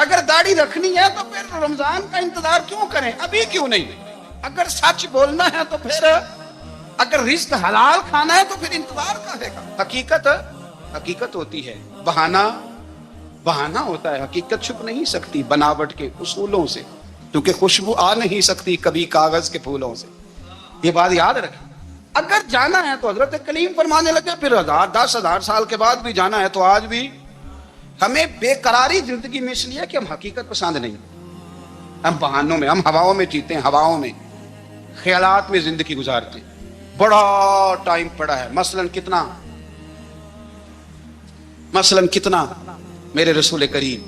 اگر داڑھی رکھنی ہے تو پھر رمضان کا انتظار کیوں کریں؟ ابھی کیوں نہیں؟ اگر سچ بولنا ہے تو پھر، اگر رزق حلال کھانا ہے تو پھر انتظار کا ہے گا؟ حقیقت ہوتی ہے، بہانہ ہوتا ہے، حقیقت چھپ نہیں سکتی بناوٹ کے اصولوں سے، کیونکہ خوشبو آ نہیں سکتی کبھی کاغذ کے پھولوں سے. یہ بات یاد رکھیں. اگر جانا ہے تو حضرت کلیم فرمانے لگے پھر 10,000 سال کے بعد بھی جانا ہے تو آج بھی ہمیں بے قراری زندگی میں اس لیے کہ ہم حقیقت پسند نہیں، ہم بہانوں میں، ہم ہواؤں میں جیتے ہیں، ہواؤں میں، خیالات میں زندگی گزارتے ہیں. بڑا ٹائم پڑا ہے. مثلاً کتنا میرے رسول کریم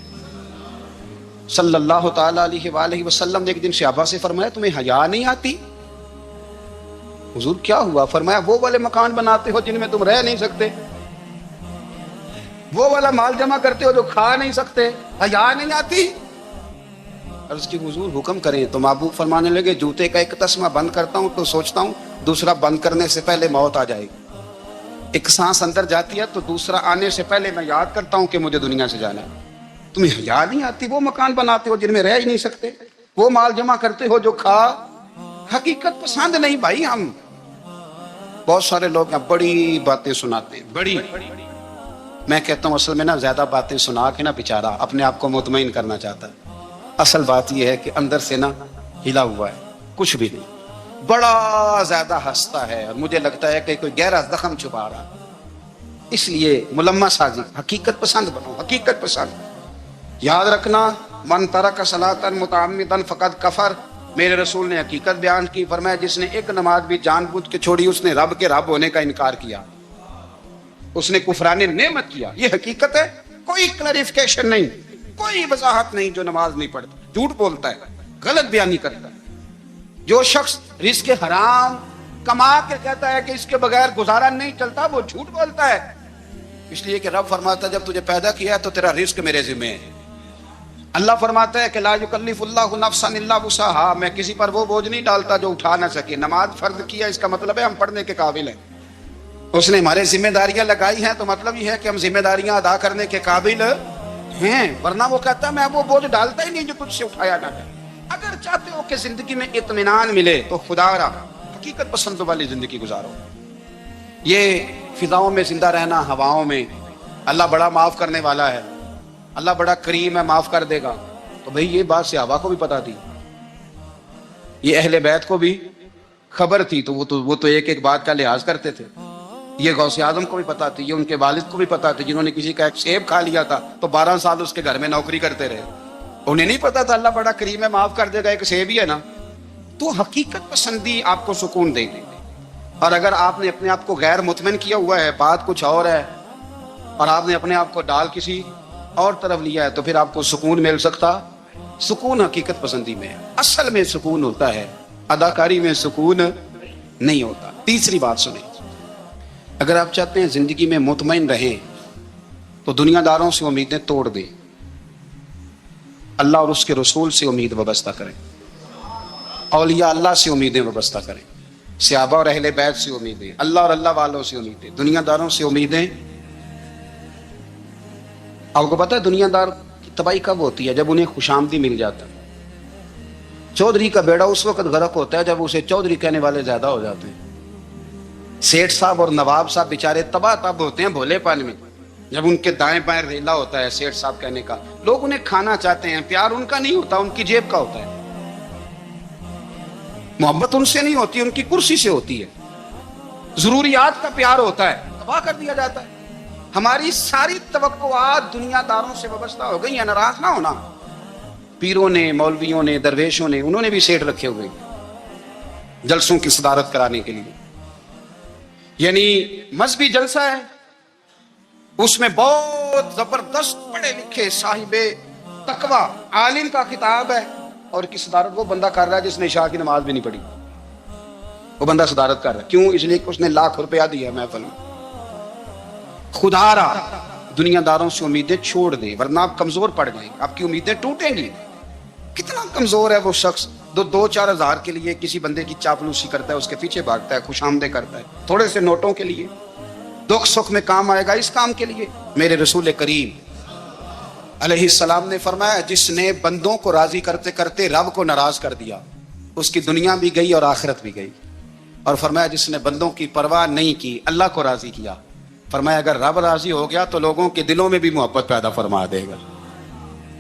صلی اللہ تعالی علیہ وآلہ وسلم نے ایک دن صحابہ سے فرمایا تمہیں حیا نہیں آتی؟ حضور کیا ہوا؟ فرمایا وہ والے مکان بناتے ہو جن میں تم رہ نہیں سکتے، وہ والا مال جمع کرتے ہو جو کھا نہیں سکتے، حیا نہیں آتی؟ عرض کی حضور حکم کریں. تو محبوب فرمانے لگے جوتے کا ایک تسمہ بند کرتا ہوں تو سوچتا ہوں دوسرا بند کرنے سے پہلے موت آ جائے گی. ایک سانس اندر جاتی ہے تو دوسرا آنے سے پہلے میں یاد کرتا ہوں کہ مجھے دنیا سے جانا ہے. تمہیں حیا نہیں آتی؟ وہ مکان بناتے ہو جن میں رہ ہی نہیں سکتے، وہ مال جمع کرتے ہو جو کھا. حقیقت پسند نہیں بھائی. ہم بہت سارے لوگ بڑی باتیں سناتے ہیں، بڑی، میں کہتا ہوں اصل میں نا زیادہ باتیں سنا کے نا بیچارہ اپنے آپ کو مطمئن کرنا چاہتا ہے. اصل بات یہ ہے کہ اندر سے نا ہلا ہوا ہے، کچھ بھی نہیں. بڑا زیادہ ہنستا ہے اور مجھے لگتا ہے کہ کوئی گہرا زخم چھپا رہا. اس لیے ملمہ سازی، حقیقت پسند بنو، حقیقت پسند. یاد رکھنا من ترک صلاۃ متعمدا فقد کفر. میرے رسول نے حقیقت بیان کی، فرمایا جس نے ایک نماز بھی جان بوجھ کے چھوڑی اس نے رب کے رب ہونے کا انکار کیا، اس نے کفران نعمت کیا. یہ حقیقت ہے، کوئی کلیریفیکیشن نہیں، کوئی وضاحت نہیں. جو نماز نہیں پڑھتا جھوٹ بولتا ہے، غلط بیانی کرتا ہے. جو شخص رزق حرام کما کے کہتا ہے کہ اس کے بغیر گزارا نہیں چلتا، وہ جھوٹ بولتا ہے. اس لیے کہ رب فرماتا ہے جب تجھے پیدا کیا ہے تو تیرا رزق میرے ذمہ ہے. اللہ فرماتا ہے کہ لا یکلف اللہ نفسا الا وسعها، میں کسی پر وہ بوجھ نہیں ڈالتا جو اٹھا نہ سکے. نماز فرض کیا اس کا مطلب ہے ہم پڑھنے کے قابل ہیں. اس نے ہمارے ذمہ داریاں لگائی ہیں تو مطلب یہ ہے کہ ہم ذمہ داریاں ادا کرنے کے قابل ہیں. ورنہ وہ کہتا ہے میں وہ بوجھ ڈالتا ہی نہیں جو تجھ سے اٹھایا نہ جائے. اگر چاہتے ہو کہ زندگی میں اطمینان ملے تو خدا را حقیقت پسند والی زندگی گزارو. یہ فضاؤں میں زندہ رہنا، ہواؤں میں، اللہ بڑا معاف کرنے والا ہے، اللہ بڑا کریم ہے، معاف کر دے گا. تو بھئی یہ بات صحابہ کو بھی پتا تھی، یہ اہل بیت کو بھی خبر تھی، تو وہ تو ایک ایک بات کا لحاظ کرتے تھے. یہ غوث اعظم کو بھی پتا تھی، یہ ان کے والد کو بھی پتا تھی جنہوں نے کسی کا ایک سیب کھا لیا تھا تو 12 سال اس کے گھر میں نوکری کرتے رہے. انہیں نہیں پتا تھا اللہ بڑا کریم ہے، معاف کر دے گا، ایک سیب ہی ہے نا. تو حقیقت پسندی آپ کو سکون دے گی. اور اگر آپ نے اپنے آپ کو غیر مطمئن کیا ہوا ہے، بات کچھ اور ہے، اور آپ نے اپنے آپ کو ڈال کسی اور طرف لیا ہے، تو پھر آپ کو سکون مل سکتا. سکون حقیقت پسندی میں ہے. اصل میں سکون ہوتا ہے، اداکاری میں سکون نہیں ہوتا. تیسری بات سنیں، اگر آپ چاہتے ہیں زندگی میں مطمئن رہیں تو دنیا داروں سے امیدیں توڑ دیں، اللہ اور اس کے رسول سے امید وابستہ کریں، اولیاء اللہ سے امیدیں وابستہ کریں، صحابہ اور اہل بیت سے امیدیں، اللہ اور اللہ والوں سے امیدیں. دنیا داروں سے امیدیں، آپ کو پتہ ہے دنیا دار کی تباہی کب ہوتی ہے؟ جب انہیں خوشامدی مل جاتا ہے. چودھری کا بیڑا اس وقت غرق ہوتا ہے جب اسے چودھری کہنے والے زیادہ ہو جاتے ہیں. سیٹھ صاحب اور نواب صاحب بیچارے تباہ تب ہوتے ہیں بھولے پن میں، جب ان کے دائیں بائیں ریلا ہوتا ہے سیٹھ صاحب کہنے کا. لوگ انہیں کھانا چاہتے ہیں، پیار ان کا نہیں ہوتا، ان کی جیب کا ہوتا ہے. محبت ان سے نہیں ہوتی، ان کی کرسی سے ہوتی ہے. ضروریات کا پیار ہوتا ہے، تباہ کر دیا جاتا ہے. ہماری ساری توقعات دنیا داروں سے وابستہ ہو گئی ہیں. ناراض نہ ہونا، پیروں نے، مولویوں نے، درویشوں نے، انہوں نے بھی سیٹ رکھے ہوئے جلسوں کی صدارت کرانے کے لیے. یعنی مذہبی جلسہ ہے، اس میں بہت زبردست پڑھے لکھے صاحب تقوی عالم کا خطاب ہے، اور کی صدارت وہ بندہ کر رہا ہے جس نے عشاء کی نماز بھی نہیں پڑھی. وہ بندہ صدارت کر رہا ہے. کیوں؟ اس لیے کہ اس نے ₹1,00,000 دیا ہے محفل میں. خدا را دنیا داروں سے امیدیں چھوڑ دیں ورنہ آپ کمزور پڑ جائیں گے، آپ کی امیدیں ٹوٹیں گی. کتنا کمزور ہے وہ شخص جو 2-4 ہزار کے لیے کسی بندے کی چاپلوسی کرتا ہے، اس کے پیچھے بھاگتا ہے، خوش آمدیں کرتا ہے تھوڑے سے نوٹوں کے لیے. دکھ سکھ میں کام آئے گا اس کام کے لیے. میرے رسول کریم علیہ السلام نے فرمایا جس نے بندوں کو راضی کرتے کرتے رب کو ناراض کر دیا اس کی دنیا بھی گئی اور آخرت بھی گئی. اور فرمایا جس نے بندوں کی پرواہ نہیں کی اللہ کو راضی کیا، فرمایا اگر رب راضی ہو گیا تو لوگوں کے دلوں میں بھی محبت پیدا فرما دے گا.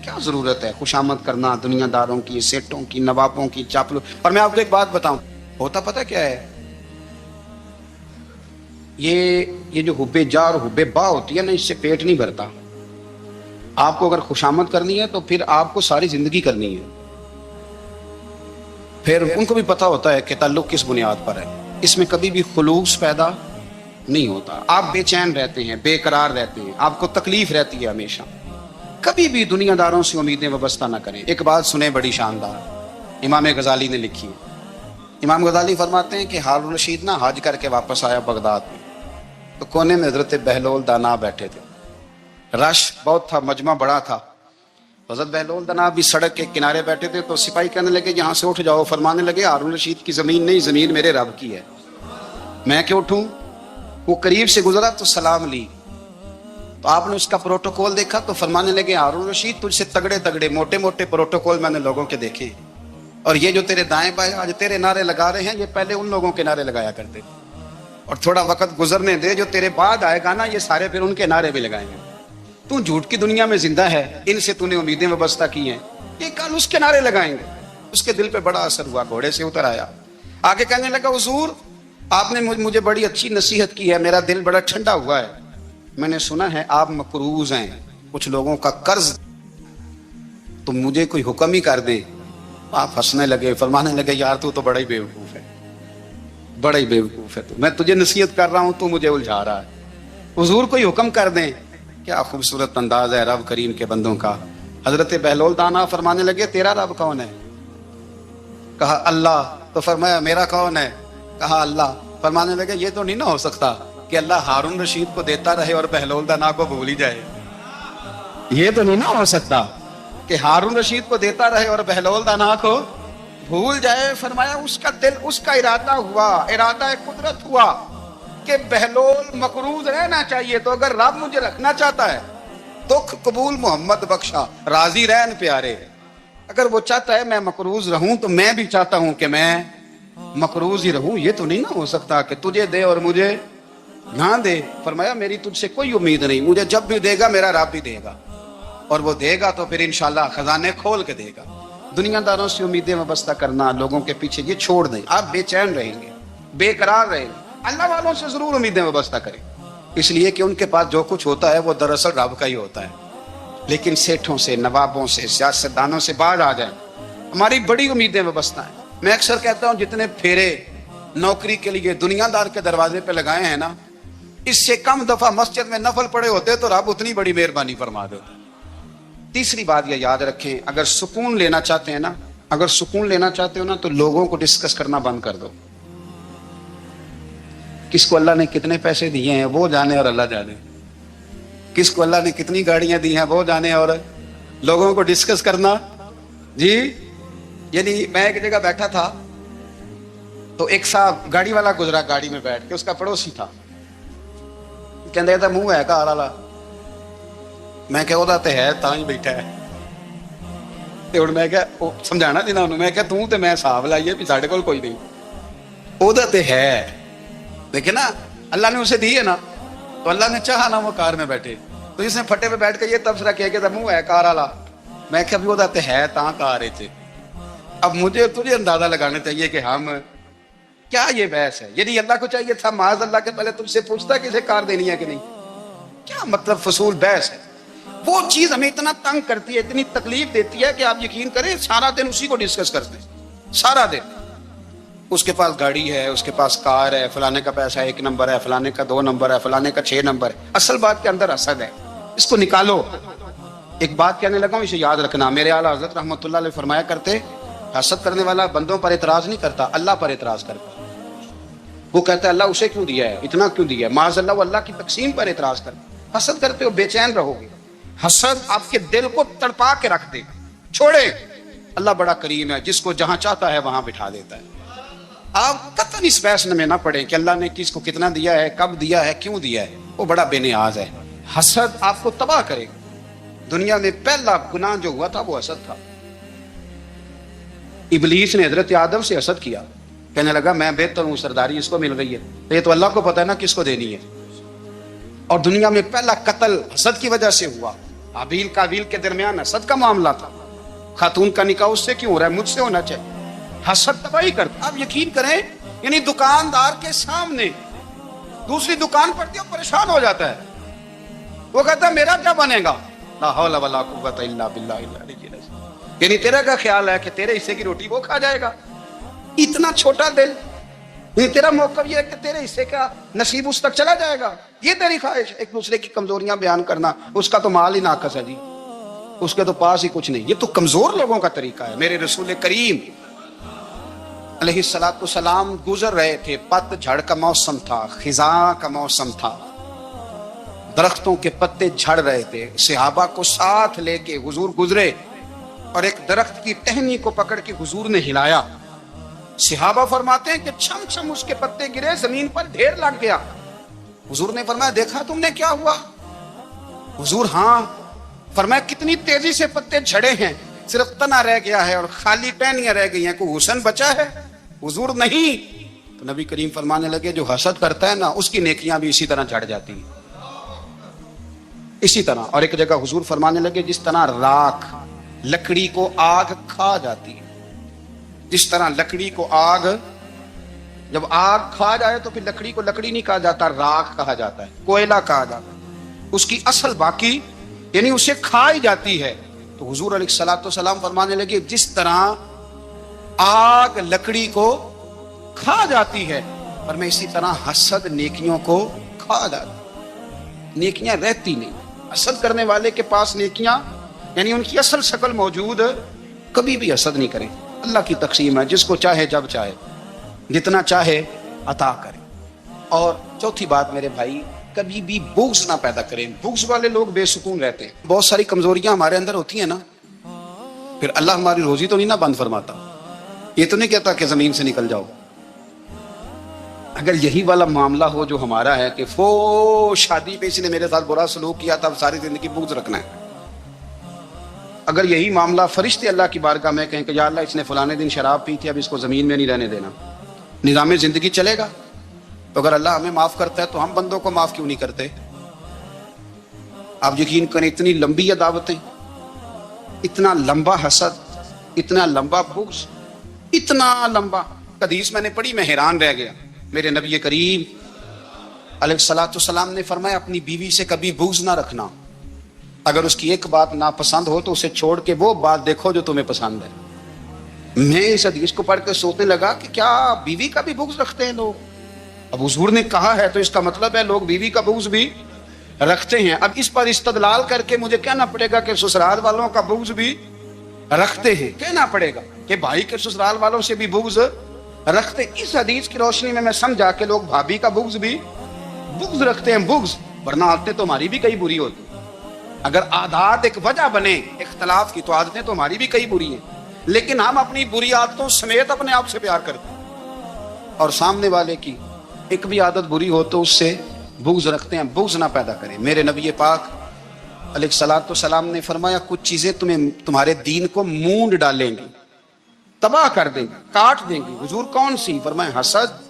کیا ضرورت ہے خوشامد کرنا دنیا داروں کی، سیٹوں کی، نوابوں کی، چاپلو. اور میں آپ کو ایک بات بتاؤں، ہوتا پتہ کیا ہے، یہ جو حب جا اور حب با ہوتی ہے نا، اس سے پیٹ نہیں بھرتا. آپ کو اگر خوشامد کرنی ہے تو پھر آپ کو ساری زندگی کرنی ہے. پھر ان کو بھی پتہ ہوتا ہے کہ تعلق کس بنیاد پر ہے. اس میں کبھی بھی خلوص پیدا نہیں ہوتا. آپ بے چین رہتے ہیں، بے قرار رہتے ہیں، آپ کو تکلیف رہتی ہے ہمیشہ. کبھی بھی دنیا داروں سے امیدیں وابستہ نہ کریں. ایک بات سنیں بڑی شاندار، امام غزالی نے لکھی. امام غزالی فرماتے ہیں کہ ہارون الرشید نا حج کر کے واپس آیا بغداد میں، تو کونے میں حضرت بہلول دانا بیٹھے تھے. رش بہت تھا، مجمع بڑا تھا. حضرت بہلول دانا بھی سڑک کے کنارے بیٹھے تھے. تو سپاہی کہنے لگے یہاں سے اٹھ جاؤ. فرمانے لگے ہارون الرشید کی زمین نہیں، زمین میرے رب کی ہے، میں کیوں اٹھوں؟ وہ قریب سے گزرا تو سلام لی. تو آپ نے اس کا پروٹوکول دیکھا تو فرمانے لگے ہارون الرشید تجھ سے تگڑے تگڑے موٹے موٹے پروٹوکول میں نے لوگوں کے دیکھے، اور یہ جو تیرے دائیں بائیں آج تیرے نعرے لگا رہے ہیں یہ پہلے ان لوگوں کے نعرے لگایا کرتے تھے. اور تھوڑا وقت گزرنے دے، جو تیرے بعد آئے گا نا یہ سارے پھر ان کے نعرے بھی لگائیں گے. تو جھوٹ کی دنیا میں زندہ ہے، ان سے تو نے امیدیں وابستہ کی ہیں، یہ کل اس کے نعرے لگائیں گے. اس کے دل پہ بڑا اثر ہوا، گھوڑے سے اتر آیا، آگے کہنے لگا حضور آپ نے مجھے بڑی اچھی نصیحت کی ہے، میرا دل بڑا ٹھنڈا ہوا ہے. میں نے سنا ہے آپ مقروض ہیں، کچھ لوگوں کا قرض، تو مجھے کوئی حکم ہی کر دیں. آپ ہنسنے لگے، فرمانے لگے یار تو بڑا ہی بیوقوف ہے، بڑا ہی بیوقوف ہے. تو میں تجھے نصیحت کر رہا ہوں، تو مجھے الجھا رہا ہے. حضور کوئی حکم کر دیں. کیا خوبصورت انداز ہے رب کریم کے بندوں کا. حضرت بہلول دانا فرمانے لگے تیرا رب کون ہے؟ کہا اللہ. تو فرمایا میرا کون ہے؟ کہا اللہ. فرمانے لگے یہ تو نہیں نہ ہو سکتا کہ اللہ ہارون رشید کو دیتا رہے اور بہلول دانا کو بھول ہی جائے. یہ تو نہیں نہ ہو سکتا کہ ہارون رشید کو دیتا رہے اور بہلول دانا کو بھول جائے. فرمایا اس کا دل، اس کا ارادہ ہوا، ارادہ قدرت ہوا کہ بہلول مقروض رہنا چاہیے. تو اگر رب مجھے رکھنا چاہتا ہے، دکھ قبول محمد بخشا، راضی رہن پیارے، اگر وہ چاہتا ہے میں مقروض رہوں تو میں بھی چاہتا ہوں کہ میں مقروض ہی رہوں. یہ تو نہیں نہ ہو سکتا کہ تجھے دے اور مجھے نہ دے. فرمایا میری تجھ سے کوئی امید نہیں، مجھے جب بھی دے گا میرا رب بھی دے گا، اور وہ دے گا تو پھر انشاءاللہ خزانے کھول کے دے گا. دنیا داروں سے امیدیں وابستہ کرنا، لوگوں کے پیچھے، یہ چھوڑ دیں. آپ بے چین رہیں گے، بے قرار رہیں گے. اللہ والوں سے ضرور امیدیں وابستہ کریں، اس لیے کہ ان کے پاس جو کچھ ہوتا ہے وہ دراصل رب کا ہی ہوتا ہے. لیکن سیٹھوں سے، نوابوں سے، سیاستدانوں سے باز آ جائیں. ہماری بڑی امیدیں وابستہ ہیں. میں اکثر کہتا ہوں جتنے پھیرے نوکری کے لیے دنیا دار کے دروازے پہ لگائے ہیں نا، اس سے کم دفعہ مسجد میں نفل پڑے ہوتے تو رب اتنی بڑی مہربانی فرما دیتا. تیسری بات یہ یاد رکھیں، اگر سکون لینا چاہتے ہیں نا، اگر سکون لینا چاہتے ہو نا تو لوگوں کو ڈسکس کرنا بند کر دو. کس کو اللہ نے کتنے پیسے دیے ہیں وہ جانے اور اللہ جانے، کس کو اللہ نے کتنی گاڑیاں دی ہیں وہ جانے، اور لوگوں کو ڈسکس کرنا. جی یعنی میں ایک جگہ بیٹھا تھا تو ایک صاحب گاڑی والا گزرا، گاڑی میں بیٹھ کے، اس کا پڑوسی تھا، کہنے تھا منہ ہے گھر والا. میں کہ وہ ہے تا ہی بیٹھا ہے. ہوں میں کیا سمجھانا جنہوں نے، میں کہ توں تے میں حساب لائیے بھی ساڈے کول کوئی نہیں، وہ ہے. لیکن نا اللہ نے اسے دی ہے نا، تو اللہ نے چاہا نا وہ کار میں بیٹھے، تو اس نے پھٹے پہ بیٹھ کے یہ تبصرہ کیا کہ منہ ہے کار والا. میں کہ ابھی وہ ہے تا کار ہے. اب مجھے تجھے اندازہ لگانا چاہیے کہ ہم کیا یہ بحث ہے. یعنی اللہ کو چاہیے تھا معاذ اللہ کے پہلے تم سے پوچھتا کہ اسے کار دینی ہے کہ نہیں. کیا مطلب فضول بحث ہے. وہ چیز ہمیں اتنا تنگ کرتی ہے، اتنی تکلیف دیتی ہے کہ آپ یقین کریں سارا دن اسی کو ڈسکس کرتے ہیں. سارا دن اس کے پاس گاڑی ہے، اس کے پاس کار ہے، فلانے کا پیسہ 1 نمبر ہے، فلانے کا 2 نمبر ہے، فلانے کا 6 نمبر ہے. اصل بات کے اندر حسد ہے، اس کو نکالو. ایک بات کہنے لگا ہوں، اسے یاد رکھنا. میرے اعلیٰ حضرت رحمۃ اللہ علیہ فرمایا کرتے، حسد کرنے والا بندوں پر اعتراض نہیں کرتا، اللہ پر اعتراض کرتا. وہ کہتا ہے اللہ اسے کیوں دیا ہے، اتنا کیوں دیا ہے، معاذ اللہ وہ اللہ کی تقسیم پر اعتراض کرتا. حسد کرتے ہو بے چین رہو گے. حسد آپ کے دل کو تڑپا کے رکھ دے. چھوڑے، اللہ بڑا کریم ہے، جس کو جہاں چاہتا ہے وہاں بٹھا دیتا ہے. آپ قطعاً اس بحث میں نہ پڑیں کہ اللہ نے کس کو کتنا دیا ہے، کب دیا ہے، کیوں دیا ہے. وہ بڑا بے نیاز ہے. حسد آپ کو تباہ کرے گا. دنیا میں پہلا گناہ جو ہوا تھا وہ حسد تھا. ابلیس نے حضرت آدم سے حسد کیا, کہنے لگا میں بہتر ہوں, سرداری اس کو مل رہی ہے, تو یہ تو اللہ کو پتہ ہے نا کس کو دینی ہے. اور دنیا میں پہلا قتل حسد کی وجہ سے ہوا. حابیل قابیل کے درمیان حسد کا معاملہ تھا. خاتون کا نکاح اس سے کیوں ہو رہا ہے؟ مجھ سے ہونا چاہیے. حسد تباہی کرتا. آپ یقین کریں, یعنی دکاندار کے سامنے دوسری دکان پڑتی ہے, پریشان ہو جاتا ہے. وہ کہتا ہے میرا کیا بنے گا؟ لا حول ولا قوت الا باللہ العلی العظیم. یعنی تیرا کا خیال ہے کہ تیرے حصے کی روٹی وہ کھا جائے گا؟ اتنا چھوٹا دل. یعنی تیرا موقف یہ ہے کہ تیرے حصے کا نصیب اس تک چلا جائے گا. یہ تیری خواہش, ایک دوسرے کی کمزوریاں بیان کرنا. اس کا تو مال ہی ناقص ہے جی, اس کے تو پاس ہی کچھ نہیں. یہ تو کمزور لوگوں کا طریقہ ہے. میرے رسول کریم علیہ الصلوۃ والسلام گزر رہے تھے, پت جھڑ کا موسم تھا, خزاں کا موسم تھا, درختوں کے پتے جھڑ رہے تھے. صحابہ کو ساتھ لے کے حضور گزرے اور ایک درخت کی ٹہنی کو پکڑ کے حضور نے ہلایا. صحابہ فرماتے ہیں کہ چھم چھم اس کے پتے گرے, زمین پر ڈھیر لگ گیا. حضور نے فرمایا دیکھا تم نے کیا ہوا؟ حضور ہاں. فرمایا کتنی تیزی سے پتے جھڑے ہیں, صرف تنا رہ گیا ہے اور خالی ٹہنیاں رہ گئی ہیں, کوئی حسن بچا ہے؟ حضور نہیں. تو نبی کریم فرمانے لگے جو حسد کرتا ہے نا اس کی نیکیاں بھی اسی طرح جھڑ جاتی ہیں, اسی طرح. اور ایک جگہ حضور فرمانے لگے جس طرح راکھ لکڑی کو آگ کھا جاتی ہے, جس طرح لکڑی کو آگ, جب آگ کھا جائے تو پھر لکڑی کو لکڑی نہیں کہا جاتا, راکھ کہا جاتا ہے, کوئلہ کہا جاتا ہے. اس کی اصل باقی یعنی اسے کھائی جاتی ہے. تو حضور علیہ الصلوۃ والسلام فرمانے لگے جس طرح آگ لکڑی کو کھا جاتی ہے, اور میں اسی طرح حسد نیکیوں کو کھا جاتا ہے. نیکیاں رہتی نہیں. حسد کرنے والے کے پاس نیکیاں یعنی ان کی اصل شکل موجود, کبھی بھی حسد نہیں کریں. اللہ کی تقسیم ہے, جس کو چاہے جب چاہے جتنا چاہے عطا کرے. اور چوتھی بات میرے بھائی, کبھی بھی بغض نہ پیدا کریں. بغض والے لوگ بے سکون رہتے ہیں. بہت ساری کمزوریاں ہمارے اندر ہوتی ہیں نا, پھر اللہ ہماری روزی تو نہیں نہ بند فرماتا. یہ تو نہیں کہتا کہ زمین سے نکل جاؤ. اگر یہی والا معاملہ ہو جو ہمارا ہے کہ شادی پہ اس نے میرے ساتھ برا سلوک کیا تھا, اب ساری زندگی بغض رکھنا ہے. اگر یہی معاملہ فرشتے اللہ کی بارگاہ میں کہیں کہ یا اللہ اس نے فلانے دن شراب پی تھی, اب اس کو زمین میں نہیں رہنے دینا, نظام زندگی چلے گا. تو اگر اللہ ہمیں معاف کرتا ہے تو ہم بندوں کو معاف کیوں نہیں کرتے؟ آپ یقین کریں, اتنی لمبی عداوتیں, اتنا لمبا حسد, اتنا لمبا بغض, اتنا لمبا. حدیث میں نے پڑھی, میں حیران رہ گیا. میرے نبی کریم علیہ الصلوۃ والسلام نے فرمایا اپنی بیوی سے کبھی بغض نہ رکھنا. اگر اس کی ایک بات ناپسند ہو تو اسے چھوڑ کے وہ بات دیکھو جو تمہیں پسند ہے. میں اس حدیث کو پڑھ کے سوچنے لگا کہ کیا بیوی کا بھی بغض رکھتے ہیں لوگ؟ اب حضور نے کہا ہے تو اس کا مطلب ہے لوگ بیوی کا بغض بھی رکھتے ہیں. اب اس پر استدلال کر کے مجھے کہنا پڑے گا کہ سسرال والوں کا بغض بھی رکھتے ہیں. کہنا پڑے گا کہ بھائی کے سسرال والوں سے بھی بغض رکھتے. اس حدیث کی روشنی میں سمجھا کہ لوگ بھابھی کا بغض بھی بغض رکھتے ہیں. بغض, ورنہ عادتیں تو ہماری بھی کئی بری ہوتی. اگر عادات ایک وجہ بنے اختلاف کی تو عادتیں تو ہماری بھی کئی بری ہیں, لیکن ہم اپنی بری عادتوں سمیت اپنے آپ سے پیار کرتے ہیں, اور سامنے والے کی ایک بھی عادت بری ہو تو اس سے بغض رکھتے ہیں. بغض نہ پیدا کریں. میرے نبی پاک علیہ الصلوۃ والسلام نے فرمایا کچھ چیزیں تمہارے دین کو مونڈ ڈالیں گی, تباہ کر دیں گی, کاٹ دیں گی. حضور کون سی؟ فرمایا حسد,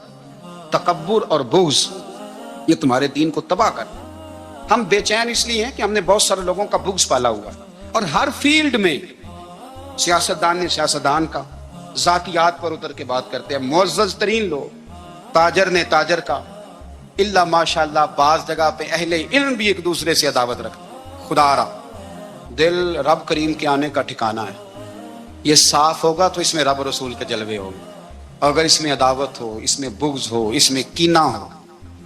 تکبر اور بغض, یہ تمہارے دین کو تباہ کر دیں. ہم بے چین اس لیے ہیں کہ ہم نے بہت سارے لوگوں کا بغض پالا ہوا ہے, اور ہر فیلڈ میں سیاستدان نے سیاستدان کا, ذاتیات پر اتر کے بات کرتے ہیں, معزز ترین لوگ, تاجر نے تاجر کا, اللہ ماشاءاللہ بعض جگہ پہ اہل علم بھی ایک دوسرے سے عداوت رکھتے. خدا را دل رب کریم کے آنے کا ٹھکانہ ہے. یہ صاف ہوگا تو اس میں رب رسول کے جلوے ہوں گے. اگر اس میں عداوت ہو, اس میں بغض ہو, اس میں کینہ ہو,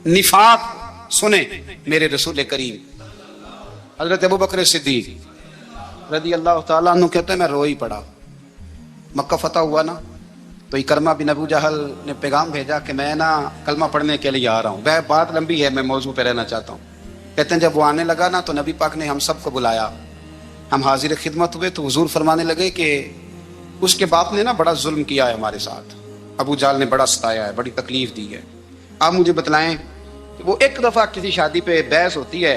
نفاق, سنیں میرے رسول کریم حضرت ابو بکر صدیق رضی اللہ تعالیٰ عنہ کہتے ہیں میں رو ہی پڑا. مکہ فتح ہوا نا, تو اکرمہ بن ابو جہل نے پیغام بھیجا کہ میں نا کلمہ پڑھنے کے لیے آ رہا ہوں. بات لمبی ہے, میں موضوع پہ رہنا چاہتا ہوں. کہتے ہیں جب وہ آنے لگا نا تو نبی پاک نے ہم سب کو بلایا, ہم حاضر خدمت ہوئے. تو حضور فرمانے لگے کہ اس کے باپ نے نا بڑا ظلم کیا ہے ہمارے ساتھ, ابو جہل نے بڑا ستایا ہے, بڑی تکلیف دی ہے. آپ مجھے بتلائیں کہ وہ ایک دفعہ کسی شادی پہ بحث ہوتی ہے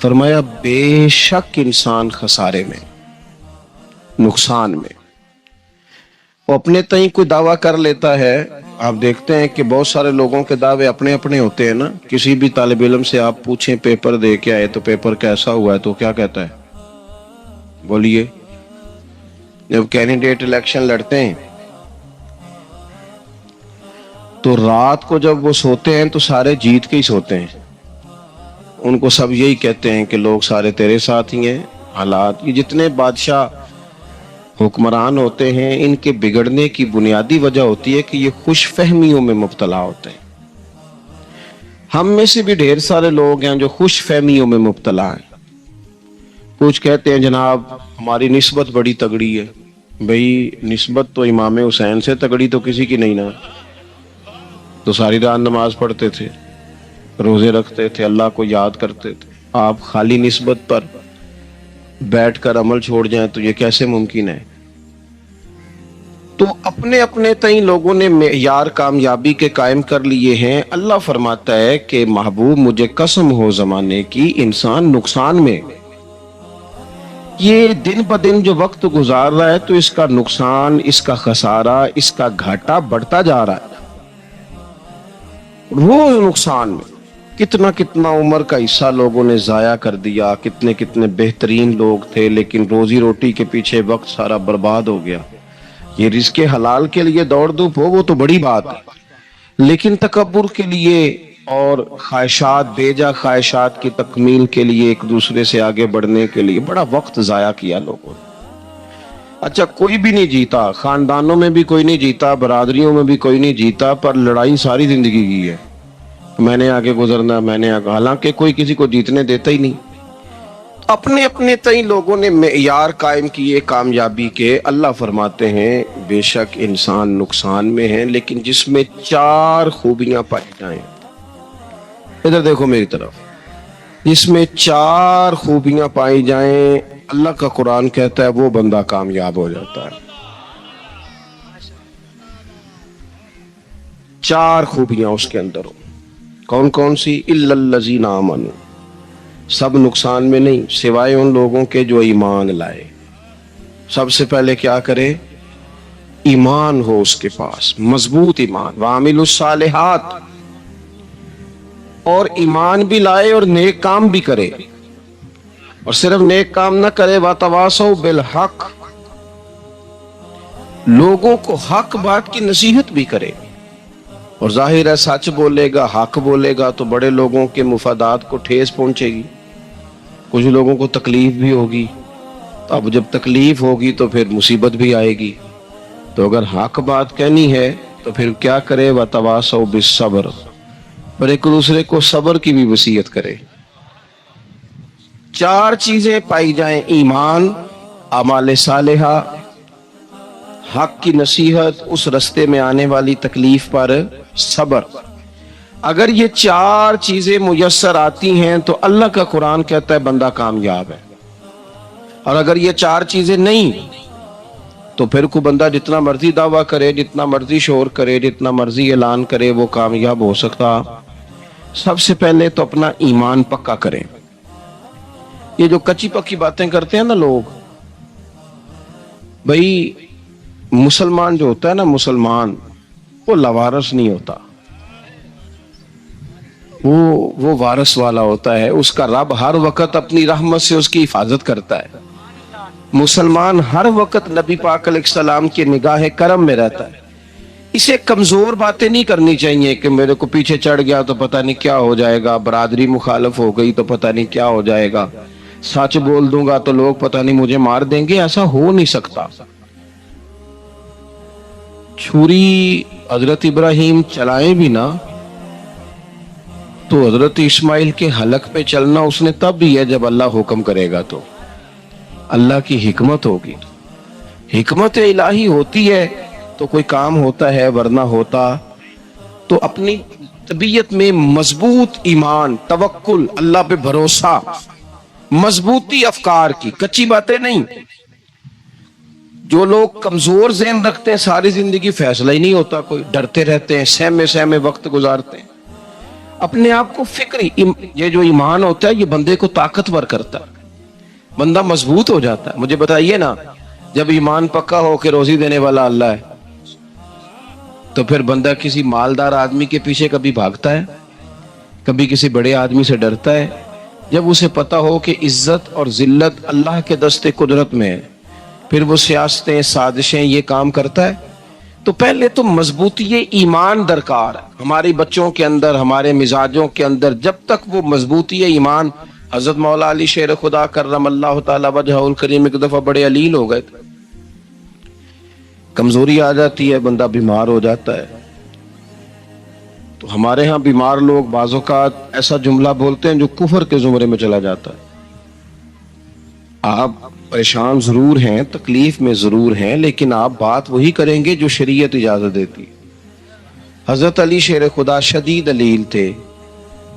فرمایا بے شک انسان خسارے میں، نقصان میں۔ وہ اپنے تئیں کوئی دعویٰ کر لیتا ہے، آپ دیکھتے ہیں کہ بہت سارے لوگوں کے دعوے اپنے اپنے ہوتے ہیں نا۔ کسی بھی طالب علم سے آپ پوچھیں پیپر دے کے آئے تو پیپر کیسا ہوا ہے تو کیا کہتا ہے؟ بولیے۔ جب کینڈیڈیٹ الیکشن لڑتے ہیں تو رات کو جب وہ سوتے ہیں تو سارے جیت کے ہی سوتے ہیں، ان کو سب یہی کہتے ہیں کہ لوگ سارے تیرے ساتھ ہی ہیں۔ حالات، یہ جتنے بادشاہ حکمران ہوتے ہیں ان کے بگڑنے کی بنیادی وجہ ہوتی ہے کہ یہ خوش فہمیوں میں مبتلا ہوتے ہیں۔ ہم میں سے بھی ڈھیر سارے لوگ ہیں جو خوش فہمیوں میں مبتلا ہیں۔ کچھ کہتے ہیں جناب ہماری نسبت بڑی تگڑی ہے۔ بھئی نسبت تو امام حسین سے تگڑی تو کسی کی نہیں نا، تو ساری رات نماز پڑھتے تھے، روزے رکھتے تھے، اللہ کو یاد کرتے تھے۔ آپ خالی نسبت پر بیٹھ کر عمل چھوڑ جائیں تو یہ کیسے ممکن ہے؟ تو اپنے اپنے تئیں لوگوں نے معیار کامیابی کے قائم کر لیے ہیں۔ اللہ فرماتا ہے کہ محبوب مجھے قسم ہو زمانے کی، انسان نقصان میں، یہ دن بدن جو وقت گزار رہا ہے تو اس کا نقصان، اس کا خسارہ، اس کا گھاٹا بڑھتا جا رہا ہے، روز نقصان میں۔ کتنا کتنا عمر کا حصہ لوگوں نے ضائع کر دیا، کتنے کتنے بہترین لوگ تھے لیکن روزی روٹی کے پیچھے وقت سارا برباد ہو گیا۔ یہ رزق حلال کے لیے دوڑ دھوپ ہو وہ تو بڑی بات ہے، لیکن تکبر کے لیے اور خواہشات، بیجا خواہشات کی تکمیل کے لیے، ایک دوسرے سے آگے بڑھنے کے لیے بڑا وقت ضائع کیا لوگوں نے۔ اچھا کوئی بھی نہیں جیتا، خاندانوں میں بھی کوئی نہیں جیتا، برادریوں میں بھی کوئی نہیں جیتا، پر لڑائی ساری زندگی کی ہے، میں نے آگے گزرنا، میں نے آگے، حالانکہ کوئی کسی کو جیتنے دیتا ہی نہیں۔ اپنے اپنے تئیں لوگوں نے معیار قائم کیے کامیابی کے۔ اللہ فرماتے ہیں بے شک انسان نقصان میں ہے، لیکن جس میں 4 خوبیاں پائی جائیں، ادھر دیکھو میری طرف، جس میں 4 خوبیاں پائی جائیں، اللہ کا قرآن کہتا ہے وہ بندہ کامیاب ہو جاتا ہے۔ 4 خوبیاں اس کے اندر ہو۔ کون کون سی؟ الا الذین آمنوا، سب نقصان میں نہیں سوائے ان لوگوں کے جو ایمان لائے۔ سب سے پہلے کیا کرے؟ ایمان ہو اس کے پاس، مضبوط ایمان، وعملوا الصالحات، اور ایمان بھی لائے اور نیک کام بھی کرے، اور صرف نیک کام نہ کرے، وتواصوا بالحق، لوگوں کو حق بات کی نصیحت بھی کرے۔ اور ظاہر ہے سچ بولے گا، حق بولے گا تو بڑے لوگوں کے مفادات کو ٹھیس پہنچے گی، کچھ لوگوں کو تکلیف بھی ہوگی، تو اب جب تکلیف ہوگی تو پھر مصیبت بھی آئے گی۔ تو اگر حق بات کہنی ہے تو پھر کیا کرے؟ وتواصوا بالصبر، اور ایک دوسرے کو صبر کی بھی وصیت کرے۔ 4 چیزیں پائی جائیں، ایمان، اعمال صالحہ، حق کی نصیحت، اس رستے میں آنے والی تکلیف پر صبر۔ اگر یہ 4 چیزیں میسر آتی ہیں تو اللہ کا قرآن کہتا ہے بندہ کامیاب ہے۔ اور اگر یہ 4 چیزیں نہیں تو پھر کوئی بندہ جتنا مرضی دعویٰ کرے، جتنا مرضی شور کرے، جتنا مرضی اعلان کرے، وہ کامیاب ہو سکتا۔ سب سے پہلے تو اپنا ایمان پکا کریں۔ یہ جو کچی پکی باتیں کرتے ہیں نا لوگ، بھئی مسلمان جو ہوتا ہے نا، مسلمان وہ لوارث نہیں ہوتا، وہ وارث والا ہوتا ہے، اس کا رب ہر وقت اپنی رحمت سے اس کی حفاظت کرتا ہے۔ مسلمان ہر وقت نبی پاک علیہ السلام کی نگاہ کرم میں رہتا ہے۔ اسے کمزور باتیں نہیں کرنی چاہیے کہ میرے کو پیچھے چڑھ گیا تو پتہ نہیں کیا ہو جائے گا، برادری مخالف ہو گئی تو پتہ نہیں کیا ہو جائے گا، سچ بول دوں گا تو لوگ پتہ نہیں مجھے مار دیں گے، ایسا ہو نہیں سکتا۔ چھری حضرت ابراہیم چلائیں بھی نا تو حضرت اسماعیل کے حلق پہ چلنا اس نے تب بھی ہے جب اللہ حکم کرے گا، تو اللہ کی حکمت ہوگی، حکمت الہی ہوتی ہے تو کوئی کام ہوتا ہے، ورنہ ہوتا تو اپنی طبیعت میں مضبوط ایمان، توکل، اللہ پہ بھروسہ، مضبوطی افکار کی، کچی باتیں نہیں۔ جو لوگ کمزور ذہن رکھتے ہیں ساری زندگی فیصلہ ہی نہیں ہوتا، کوئی ڈرتے رہتے ہیں، سہمے سہمے وقت گزارتے ہیں۔ اپنے آپ کو یہ جو ایمان ہوتا ہے یہ بندے کو طاقتور کرتا ہے، بندہ مضبوط ہو جاتا ہے۔ مجھے بتائیے نا، جب ایمان پکا ہو کہ روزی دینے والا اللہ ہے تو پھر بندہ کسی مالدار آدمی کے پیچھے کبھی بھاگتا ہے؟ کبھی کسی بڑے آدمی سے ڈرتا ہے؟ جب اسے پتا ہو کہ عزت اور ذلت اللہ کے دستے قدرت میں ہے، پھر وہ سیاستیں، سازشیں یہ کام کرتا ہے۔ تو پہلے تو مضبوطی ایمان درکار ہے ہماری بچوں کے اندر، ہمارے مزاجوں کے اندر۔ جب تک وہ مضبوطی ایمان، حضرت مولا علی شیر خدا کرم اللہ تعالی وجہہ الکریم ایک دفعہ بڑے علیل ہو گئے تھے، کمزوری آ جاتی ہے، بندہ بیمار ہو جاتا ہے۔ تو ہمارے ہاں بیمار لوگ بعض اوقات ایسا جملہ بولتے ہیں جو کفر کے زمرے میں چلا جاتا ہے۔ آپ پریشان ضرور ہیں، تکلیف میں ضرور ہیں، لیکن آپ بات وہی کریں گے جو شریعت اجازت دیتی۔ حضرت علی شیر خدا شدید علیل تھے،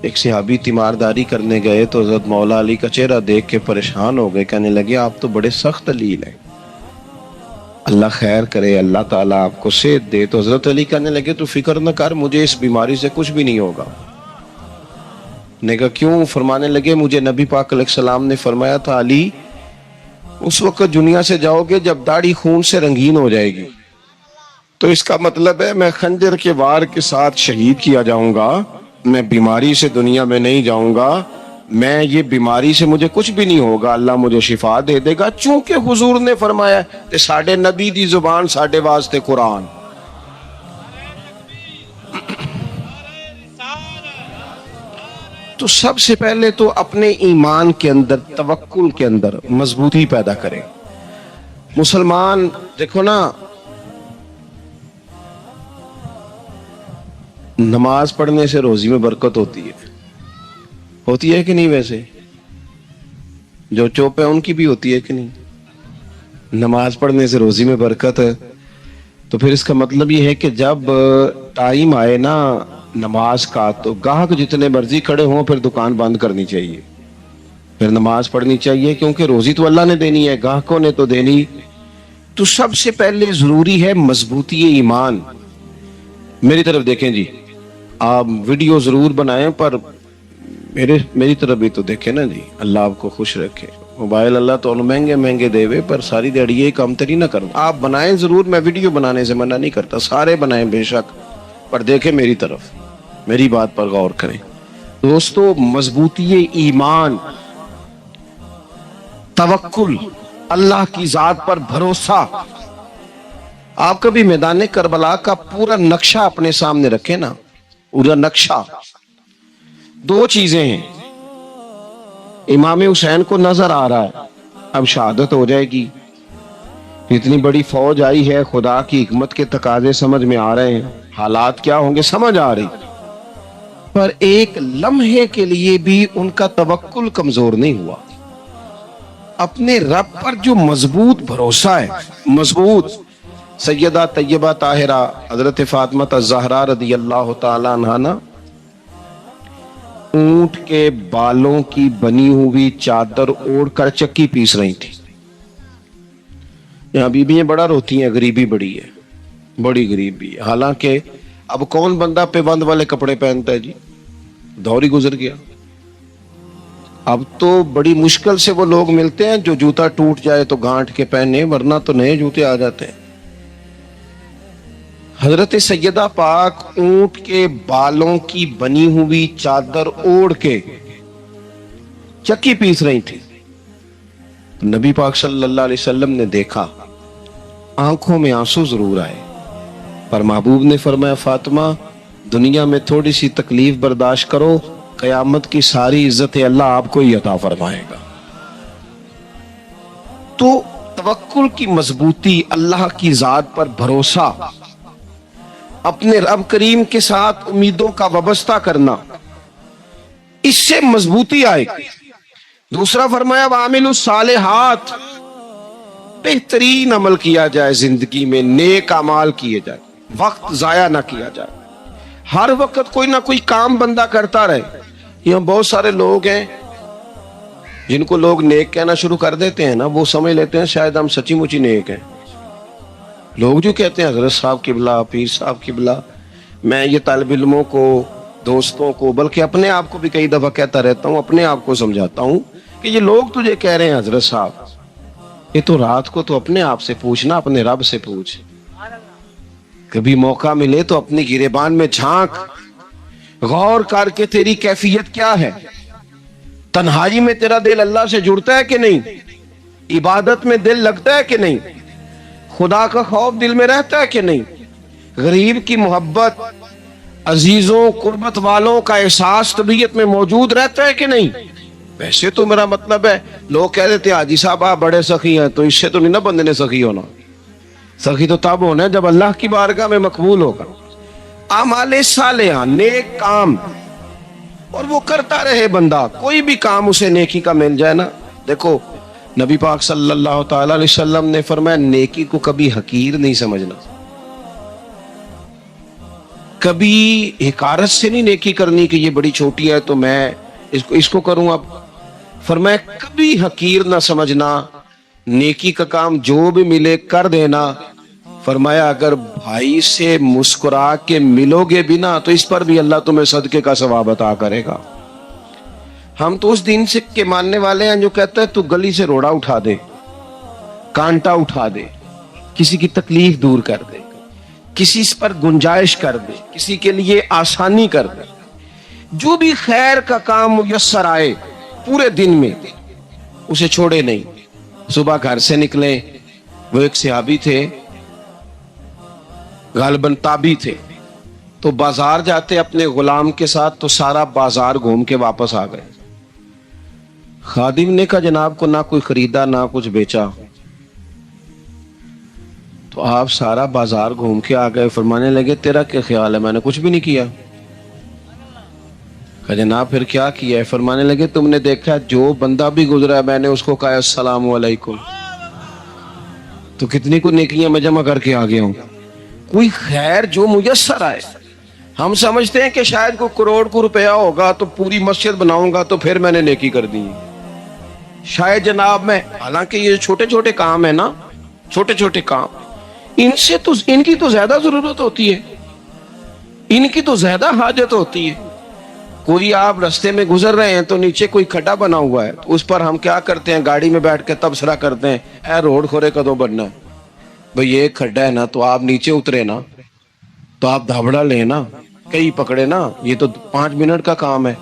ایک صحابی تیمارداری کرنے گئے تو حضرت مولا علی کا چہرہ دیکھ کے پریشان ہو گئے، کہنے لگے آپ تو بڑے سخت علیل ہیں، اللہ خیر کرے، اللہ تعالیٰ آپ کو صحت دے۔ تو حضرت علی کہنے لگے تو فکر نہ کر، مجھے اس بیماری سے کچھ بھی نہیں ہوگا۔ نے کہا کیوں؟ فرمانے لگے مجھے نبی پاک علیہ السلام نے فرمایا تھا علی اس وقت دنیا سے جاؤ گے جب داڑھی خون سے رنگین ہو جائے گی، تو اس کا مطلب ہے میں خنجر کے وار کے ساتھ شہید کیا جاؤں گا، میں بیماری سے دنیا میں نہیں جاؤں گا، میں یہ بیماری سے مجھے کچھ بھی نہیں ہوگا، اللہ مجھے شفا دے دے گا، چونکہ حضور نے فرمایا کہ ساڈے نبی دی زبان ساڈے واسطے قرآن۔ تو سب سے پہلے تو اپنے ایمان کے اندر، توکل کے اندر مضبوطی پیدا کریں۔ مسلمان دیکھو نا، نماز پڑھنے سے روزی میں برکت ہوتی ہے کہ نہیں؟ ویسے جو چوپ ہے ان کی بھی ہوتی ہے کہ نہیں؟ نماز پڑھنے سے روزی میں برکت ہے، تو پھر اس کا مطلب یہ ہے کہ جب ٹائم آئے نا نماز کا تو گاہک جتنے مرضی کھڑے ہوں پھر دکان بند کرنی چاہیے، پھر نماز پڑھنی چاہیے، کیونکہ روزی تو اللہ نے دینی ہے، گاہکوں نے تو دینی۔ تو سب سے پہلے ضروری ہے مضبوطی ایمان۔ میری طرف دیکھیں جی، آپ ویڈیو ضرور بنائیں پر میری طرف بھی تو دیکھیں نا جی، اللہ آپ کو خوش رکھے۔ موبائل اللہ تو مہنگے دے وے، پر ساری دیڑی یہ کام تری نہ کرنا۔ آپ بنائیں ضرور، میں ویڈیو بنانے سے منع نہیں کرتا، سارے بنائیں بے شک، پر دیکھیں میری طرف، میری بات پر غور کریں۔ دوستو، مضبوطی ایمان، توکل، اللہ کی ذات پر بھروسہ۔ آپ کبھی میدان کربلا کا پورا نقشہ اپنے سامنے رکھیں نا، پورا نقشہ۔ دو چیزیں ہیں، امام حسین کو نظر آ رہا ہے اب شہادت ہو جائے گی، اتنی بڑی فوج آئی ہے، خدا کی حکمت کے تقاضے سمجھ میں آ رہے ہیں، حالات کیا ہوں گے سمجھ آ رہی، پر ایک لمحے کے لیے بھی ان کا توکل کمزور نہیں ہوا۔ اپنے رب پر جو مضبوط بھروسہ ہے، مضبوط۔ سیدہ طیبہ طاہرہ حضرت فاطمہ الزہرا رضی اللہ تعالی عنہا نا اونٹ کے بالوں کی بنی ہوئی چادر اوڑھ کر چکی پیس رہی تھی۔ یہاں بیویاں بڑا روتی ہیں، غریبی بڑی ہے، بڑی غریبی ہے، حالانکہ اب کون بندہ پیبند والے کپڑے پہنتا ہے جی، دور ہی گزر گیا۔ اب تو بڑی مشکل سے وہ لوگ ملتے ہیں جو جوتا ٹوٹ جائے تو گانٹ کے پہنے، ورنہ تو نئے جوتے آ جاتے ہیں۔ حضرت سیدہ پاک اونٹ کے بالوں کی بنی ہوئی چادر اوڑھ کے چکی پیس رہی تھی۔ نبی پاک صلی اللہ علیہ وسلم نے دیکھا، آنکھوں میں آنسو ضرور آئے، پر محبوب نے فرمایا فاطمہ دنیا میں تھوڑی سی تکلیف برداشت کرو، قیامت کی ساری عزت اللہ آپ کو ہی عطا فرمائے گا۔ تو توکل کی مضبوطی، اللہ کی ذات پر بھروسہ، اپنے رب کریم کے ساتھ امیدوں کا وابستہ کرنا، اس سے مضبوطی آئے گی۔ دوسرا فرمایا وَعَمِلُوا الصَّالِحَاتِ، بہترین عمل کیا جائے زندگی میں، نیک اعمال کیے جائے، وقت ضائع نہ کیا جائے، ہر وقت کوئی نہ کوئی کام بندہ کرتا رہے۔ یہاں بہت سارے لوگ ہیں جن کو لوگ نیک کہنا شروع کر دیتے ہیں نا، وہ سمجھ لیتے ہیں شاید ہم سچی مچی نیک ہیں۔ لوگ جو کہتے ہیں حضرت صاحب قبلہ، پیر صاحب قبلہ، میں یہ طالب علموں کو دوستوں کو, بلکہ اپنے آپ کو بھی کئی دفعہ کہتا رہتا ہوں, اپنے آپ کو سمجھاتا ہوں کہ یہ لوگ تجھے کہہ رہے ہیں حضرت صاحب, یہ تو رات کو تو اپنے آپ سے پوچھنا, اپنے رب سے پوچھ. کبھی موقع ملے تو اپنی گریبان میں جھانک, غور کر کے تیری کیفیت کیا ہے. تنہائی میں تیرا دل اللہ سے جڑتا ہے کہ نہیں؟ عبادت میں دل لگتا ہے کہ نہیں؟ خدا کا خوف دل میں رہتا ہے کہ نہیں؟ غریب کی محبت, عزیزوں قربت والوں کا احساس طبیعت میں موجود رہتا ہے کہ نہیں؟ ویسے تو میرا مطلب ہے, لوگ کہہ دیتے ہیں حاجی صاحب آپ بڑے سخی ہیں, تو اس سے تو نہیں نا بندے نے سخی ہونا. سخی تو تب ہونا ہے جب اللہ کی بارگاہ میں مقبول ہوگا. اعمال صالحہ, نیک کام, اور وہ کرتا رہے بندہ, کوئی بھی کام اسے نیکی کا مل جائے نا. دیکھو نبی پاک صلی اللہ تعالی علیہ وسلم نے فرمایا نیکی کو کبھی حقیر نہیں سمجھنا, کبھی حقارت سے نہیں نیکی کرنی کہ یہ بڑی چھوٹی ہے تو میں اس کو کروں. اب فرمایا کبھی حقیر نہ سمجھنا, نیکی کا کام جو بھی ملے کر دینا. فرمایا اگر بھائی سے مسکرا کے ملو گے بھی نا تو اس پر بھی اللہ تمہیں صدقے کا ثواب عطا کرے گا. ہم تو اس دین سے کے ماننے والے ہیں جو کہتا ہے تو گلی سے روڑا اٹھا دے, کانٹا اٹھا دے, کسی کی تکلیف دور کر دے, کسی پر گنجائش کر دے, کسی کے لیے آسانی کر دے. جو بھی خیر کا کام میسر آئے پورے دن میں اسے چھوڑے نہیں. صبح گھر سے نکلے, وہ ایک صحابی تھے, غالباً تابعی تھے, تو بازار جاتے اپنے غلام کے ساتھ تو سارا بازار گھوم کے واپس آ گئے. خادم نے کہا جناب کو نہ کوئی خریدا نہ کچھ بیچا, تو آپ سارا بازار گھوم کے آ گئے. فرمانے لگے تیرا کیا خیال ہے؟ میں نے کچھ بھی نہیں کیا. کہا جناب پھر کیا کیا ہے؟ فرمانے لگے تم نے دیکھا جو بندہ بھی گزرا ہے میں نے اس کو کہا السلام علیکم, تو کتنی کو نیکیاں میں جمع کر کے آ گیا ہوں. کوئی خیر جو میسر آئے. ہم سمجھتے ہیں کہ شاید کوئی کروڑ کو روپیہ ہوگا تو پوری مسجد بناؤں گا تو پھر میں نے نیکی کر دی. شاید جناب میں, حالانکہ یہ چھوٹے چھوٹے کام ہیں نا, چھوٹے چھوٹے کام, ان کی تو زیادہ ضرورت ہوتی ہے, ان کی تو زیادہ حاجت ہوتی ہے. کوئی آپ رستے میں گزر رہے ہیں تو نیچے کوئی کھڈا بنا ہوا ہے, تو اس پر ہم کیا کرتے ہیں, گاڑی میں بیٹھ کے تبصرہ کرتے ہیں اے روڈ کھورے کدو بننا ہے. بھئی یہ کھڈا ہے نا, تو آپ نیچے اترے نا, تو آپ دھابڑا لیں نا, کئی پکڑے نا, یہ تو 5 منٹ کا کام ہے,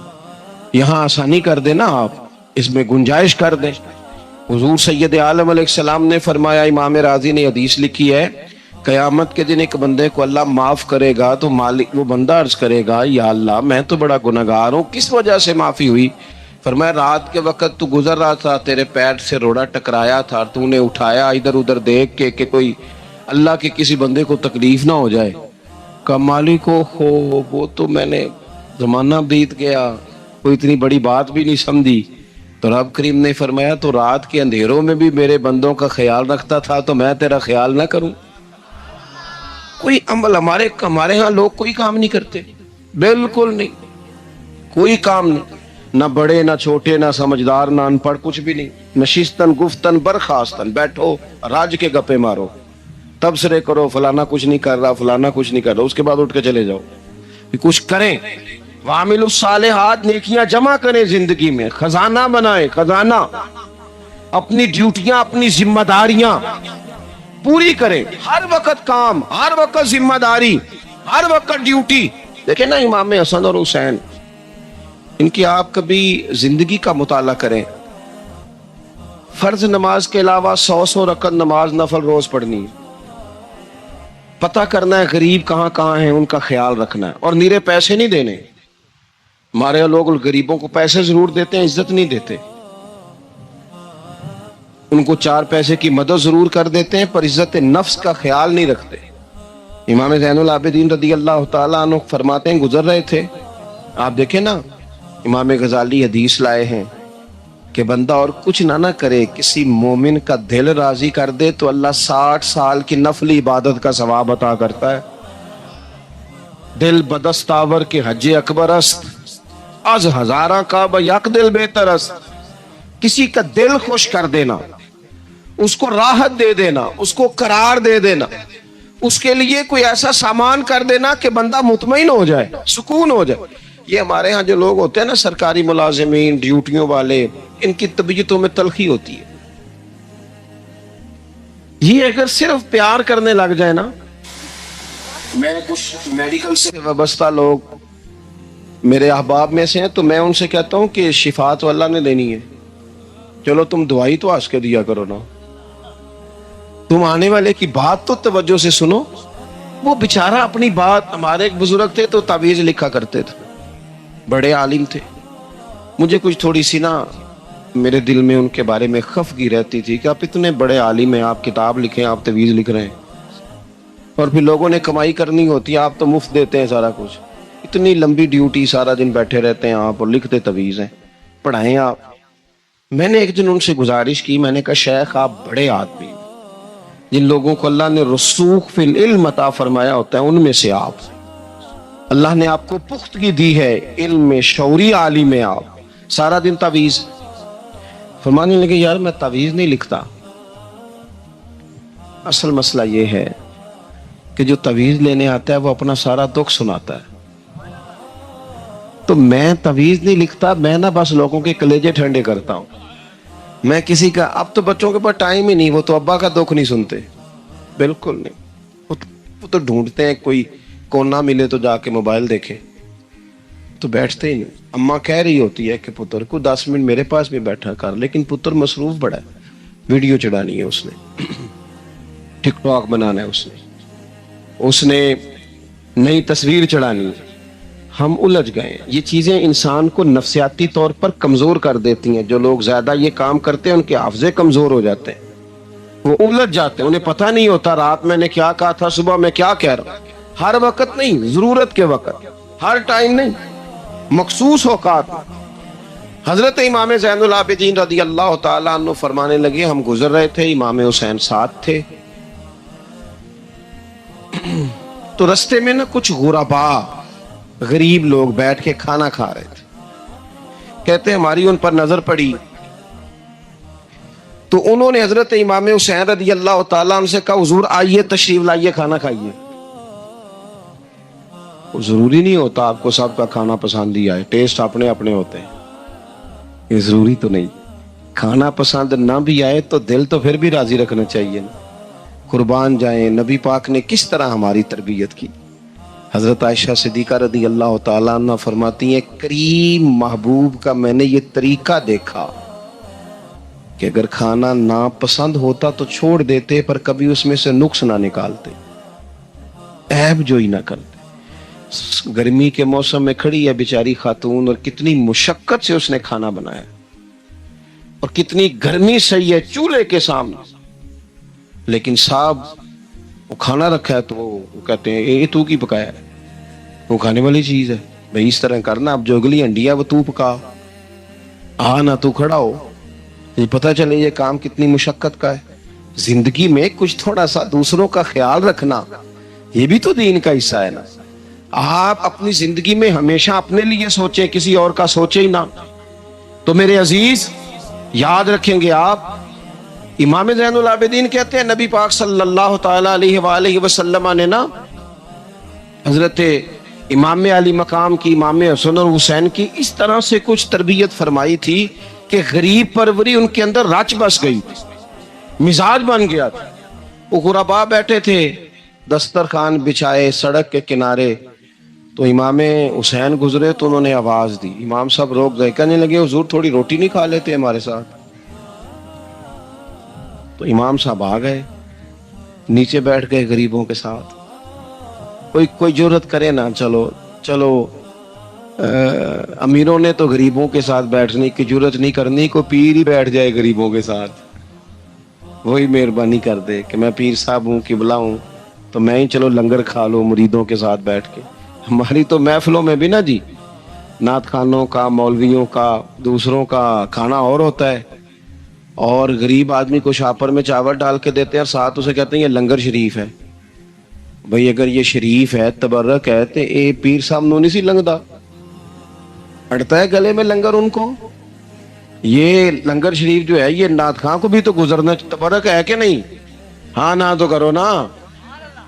یہاں آسانی کر دیں نا, آپ اس میں گنجائش کر دیں. حضور سید عالم علیہ السلام نے فرمایا, امام راضی نے حدیث لکھی ہے, قیامت کے دن ایک بندے کو اللہ معاف کرے گا تو مالک وہ بندہ عرض کرے گا یا اللہ میں تو بڑا گنہگار ہوں, کس وجہ سے معافی ہوئی؟ فرمایا رات کے وقت تو گزر رہا تھا, تیرے پیر سے روڑا ٹکرایا تھا, تو نے اٹھایا ادھر ادھر دیکھ کے کہ کوئی اللہ کے کسی بندے کو تکلیف نہ ہو جائے. کہ مالک ہو وہ تو میں نے زمانہ بیت گیا, کوئی اتنی بڑی بات بھی نہیں سمجھی. تو رب کریم نے فرمایا تو رات کے اندھیروں میں بھی میرے بندوں کا خیال رکھتا تھا تو میں تیرا خیال نہ کروں؟ کوئی عمل ہمارے ہاں لوگ کوئی کام نہیں کرتے, بالکل نہیں, کوئی کام نہیں, نہ بڑے نہ چھوٹے نہ سمجھدار نہ ان پڑھ, کچھ بھی نہیں. نشستن گفتن برخاستن, بیٹھو راج کے گپے مارو, تبصرے کرو فلانا کچھ نہیں کر رہا, فلانا کچھ نہیں کر رہا, اس کے بعد اٹھ کے چلے جاؤ. کچھ کریں, وعملوا الصالحات, نیکیاں جمع کریں زندگی میں, خزانہ بنائیں, خزانہ, اپنی ڈیوٹیاں اپنی ذمہ داریاں پوری کریں. ہر وقت کام, ہر وقت ذمہ داری, ہر وقت ڈیوٹی. دیکھیں نا امام حسن اور حسین, ان کی آپ کبھی زندگی کا مطالعہ کریں. فرض نماز کے علاوہ 100 رکعت نماز نفل روز پڑھنی ہے. پتہ کرنا ہے غریب کہاں کہاں ہیں, ان کا خیال رکھنا ہے, اور نیرے پیسے نہیں دینے. ہمارے لوگ غریبوں کو پیسے ضرور دیتے ہیں, عزت نہیں دیتے. ان کو 4 پیسے کی مدد ضرور کر دیتے ہیں پر عزت نفس کا خیال نہیں رکھتے. امام زین العابدین رضی اللہ تعالیٰ عنہ فرماتے ہیں, گزر رہے تھے, آپ دیکھیں نا امام غزالی حدیث لائے ہیں کہ بندہ اور کچھ نہ کرے, کسی مومن کا دل راضی کر دے تو اللہ 60 سال کی نفلی عبادت کا ثواب عطا کرتا ہے. دل بدستاور کے حج اکبر است, از ہزاراں کا یک دل بہتر است. کسی کا دل خوش کر دینا, اس کو راحت دے دینا, اس کو قرار دے دینا, اس کے لیے کوئی ایسا سامان کر دینا کہ بندہ مطمئن ہو جائے, سکون ہو جائے, یہ ہمارے ہاں جو لوگ ہوتے ہیں نا سرکاری ملازمین ڈیوٹیوں والے, ان کی طبیعتوں میں تلخی ہوتی ہے. یہ اگر صرف پیار کرنے لگ جائے نا, میں کچھ میڈیکل سے وابستہ لوگ میرے احباب میں سے ہیں تو میں ان سے کہتا ہوں کہ شفا تو اللہ نے دینی ہے, چلو تم دوائی تو آج کے دیا کرو نا, تم آنے والے کی بات تو توجہ سے سنو. وہ بیچارہ اپنی بات, ہمارے ایک بزرگ تھے تو تعویذ لکھا کرتے تھے, بڑے عالم تھے. مجھے کچھ تھوڑی سی نا میرے دل میں ان کے بارے میں خفگی رہتی تھی کہ آپ اتنے بڑے عالم ہیں, آپ کتاب لکھیں, آپ تعویذ لکھ رہے ہیں, اور پھر لوگوں نے کمائی کرنی ہوتی ہے, آپ تو مفت دیتے ہیں سارا کچھ. اتنی لمبی ڈیوٹی, سارا دن بیٹھے رہتے ہیں آپ اور لکھتے تعویذ ہیں, پڑھائیں آپ. میں نے ایک دن ان سے گزارش کی, میں نے کہا شیخ آپ بڑے آدمی, جن لوگوں کو اللہ نے رسوخ فی العلم عطا فرمایا ہوتا ہے ان میں سے آپ, اللہ نے آپ کو پختگی دی ہے علم میں, شعوری عالم ہے آپ, سارا دن تعویذ. فرمانے لگے یار میں تعویذ نہیں لکھتا, اصل مسئلہ یہ ہے کہ جو تعویذ لینے آتا ہے وہ اپنا سارا دکھ سناتا ہے. تو میں تعویذ نہیں لکھتا, میں نا بس لوگوں کے کلیجے ٹھنڈے کرتا ہوں. میں کسی کا, اب تو بچوں کے پاس ٹائم ہی نہیں, وہ تو ابا کا دکھ نہیں سنتے, بالکل نہیں. وہ تو ڈھونڈتے ہیں کوئی کونا ملے تو جا کے موبائل دیکھے, تو بیٹھتے ہی نہیں. اماں کہہ رہی ہوتی ہے کہ پتر کو 10 منٹ میرے پاس بھی بیٹھا کر, لیکن پتر مصروف بڑا ہے, ویڈیو چڑھانی ہے اس نے, ٹک ٹاک بنانا ہے اس نے نئی تصویر چڑھانی ہے. ہم الجھ گئے. یہ چیزیں انسان کو نفسیاتی طور پر کمزور کر دیتی ہیں. جو لوگ زیادہ یہ کام کرتے ہیں ان کے حافظے کمزور ہو جاتے ہیں, وہ الجھ جاتے ہیں, انہیں پتہ نہیں ہوتا رات میں نے کیا کہا تھا, صبح میں کیا کہہ رہا ہوں. ہر وقت نہیں, ضرورت کے وقت, ہر ٹائم نہیں, مخصوص اوقات. حضرت امام زین العابدین رضی اللہ تعالیٰ عنہ فرمانے لگے, ہم گزر رہے تھے, امام حسین ساتھ تھے, تو رستے میں نا کچھ غربا, غریب لوگ بیٹھ کے کھانا کھا رہے تھے. کہتے ہیں ہماری ان پر نظر پڑی تو انہوں نے حضرت امام حسین رضی اللہ تعالیٰ عنہ سے کہا حضور آئیے تشریف لائیے کھانا کھائیے. ضروری نہیں ہوتا آپ کو سب کا کھانا پسند ہی آئے, ٹیسٹ اپنے اپنے ہوتے ہیں, یہ ضروری تو نہیں. کھانا پسند نہ بھی آئے تو دل تو پھر بھی راضی رکھنا چاہیے نا. قربان جائیں, نبی پاک نے کس طرح ہماری تربیت کی. حضرت عائشہ صدیقہ رضی اللہ تعالیٰ عنہ فرماتی ہیں کریم محبوب کا میں نے یہ طریقہ دیکھا کہ اگر کھانا ناپسند ہوتا تو چھوڑ دیتے, پر کبھی اس میں سے نقص نہ نکالتے, عیب جوئی نہ کرتے. گرمی کے موسم میں کھڑی ہے بیچاری خاتون, اور کتنی مشقت سے اس نے کھانا بنایا, اور کتنی گرمی صحیح ہے چولہے کے سامنے, لیکن صاحب وہ کھانا رکھا ہے تو وہ کہتے ہیں یہ تو کی پکایا ہے, وہ کھانے والی چیز ہے بھائی, اس طرح کرنا, اب جو اگلی ہنڈی ہے وہ تو پکا, نہ تو کھڑا ہو, یہ پتہ چلے یہ کام کتنی مشقت کا ہے. زندگی میں کچھ تھوڑا سا دوسروں کا خیال رکھنا یہ بھی تو دین کا حصہ ہے نا. آپ اپنی زندگی میں ہمیشہ اپنے لیے سوچیں, کسی اور کا سوچیں ہی نہ. تو میرے عزیز یاد رکھیں گے آپ, امام زین العابدین کہتے ہیں نبی پاک صلی اللہ تعالیٰ علیہ وآلہ وسلم نے نا حضرت امام علی مقام کی, امام حسن اور حسین کی اس طرح سے کچھ تربیت فرمائی تھی کہ غریب پروری ان کے اندر رچ بس گئی تھی, مزاج بن گیا تھا. وہ غربا بیٹھے تھے, دسترخوان بچھائے سڑک کے کنارے, تو امام حسین گزرے تو انہوں نے آواز دی, امام صاحب روک گئے, کہنے لگے حضور تھوڑی روٹی نہیں کھا لیتے ہمارے ساتھ. تو امام صاحب آ گئے, نیچے بیٹھ گئے غریبوں کے ساتھ. کوئی جرت کرے نا, چلو امیروں نے تو غریبوں کے ساتھ بیٹھنے کی جرت نہیں کرنی, کو پیر ہی بیٹھ جائے غریبوں کے ساتھ, وہی مہربانی کر دے کہ میں پیر صاحب ہوں, قبلہ ہوں, تو میں ہی چلو لنگر کھا لو مریدوں کے ساتھ بیٹھ کے. ہماری تو محفلوں میں بھی نا جی نعت خانوں کا, مولویوں کا, دوسروں کا کھانا اور ہوتا ہے, اور غریب آدمی کو شاپر میں چاول ڈال کے دیتے ہیں اور ساتھ اسے کہتے ہیں یہ لنگر شریف ہے. بھئی اگر یہ شریف ہے, تبرک ہے, تو اے پیر صاحب نو نہیں سی لنگدا, اڑتا ہے گلے میں لنگر ان کو. یہ لنگر شریف جو ہے یہ نعت خان کو بھی تو گزرنا, تبرک ہے کہ نہیں, ہاں نہ تو کرو نا.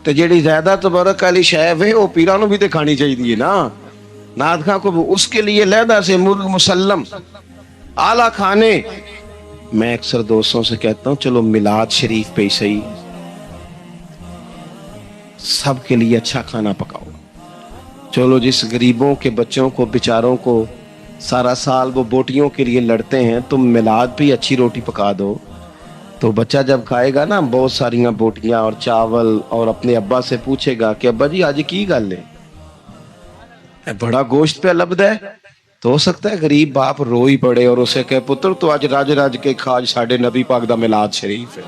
تو جیڑی زیادہ تبرک والی شے ہے وہ پیراں نو بھی تے کھانی چاہیے نا. نعت خواں کو اس کے لیے علیحدہ سے مرغ مسلم اعلیٰ کھانے. میں اکثر دوستوں سے کہتا ہوں چلو میلاد شریف پہ ہی صحیح سب کے لیے اچھا کھانا پکاؤ. چلو جس غریبوں کے بچوں کو بیچاروں کو سارا سال وہ بوٹیوں کے لیے لڑتے ہیں, تم میلاد پہ اچھی روٹی پکا دو تو بچہ جب کھائے گا نا بہت ساریاں بوٹیاں اور چاول, اور اپنے ابا سے پوچھے گا کہ ابا جی آج کی گل ہے, بڑا گوشت پہ لبد ہے, تو ہو سکتا ہے غریب باپ رو ہی پڑے اور اسے کہے پتر تو آج راج راج کے کھاج ساڈے نبی پاک دا میلاد شریف ہے.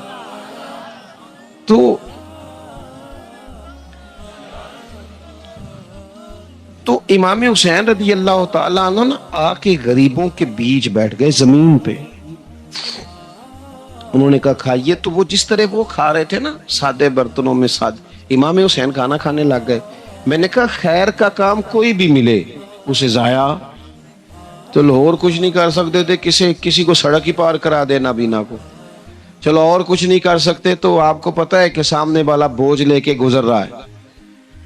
تو امام حسین رضی اللہ تعالیٰ عنہ نا آ کے غریبوں کے بیچ بیٹھ گئے زمین پہ. انہوں نے کہا کھائیے, تو وہ جس طرح وہ کھا رہے تھے نا سادے برتنوں میں امام حسین کھانا کھانے لگ گئے. میں نے کہا خیر کا کام کوئی بھی ملے اسے ضائع تو لاہور کچھ نہیں کر سکتے تھے, کسی کو سڑک ہی پار کرا دے نابینا کو, چلو اور کچھ نہیں کر سکتے تو آپ کو پتا ہے کہ سامنے والا بوجھ لے کے گزر رہا ہے,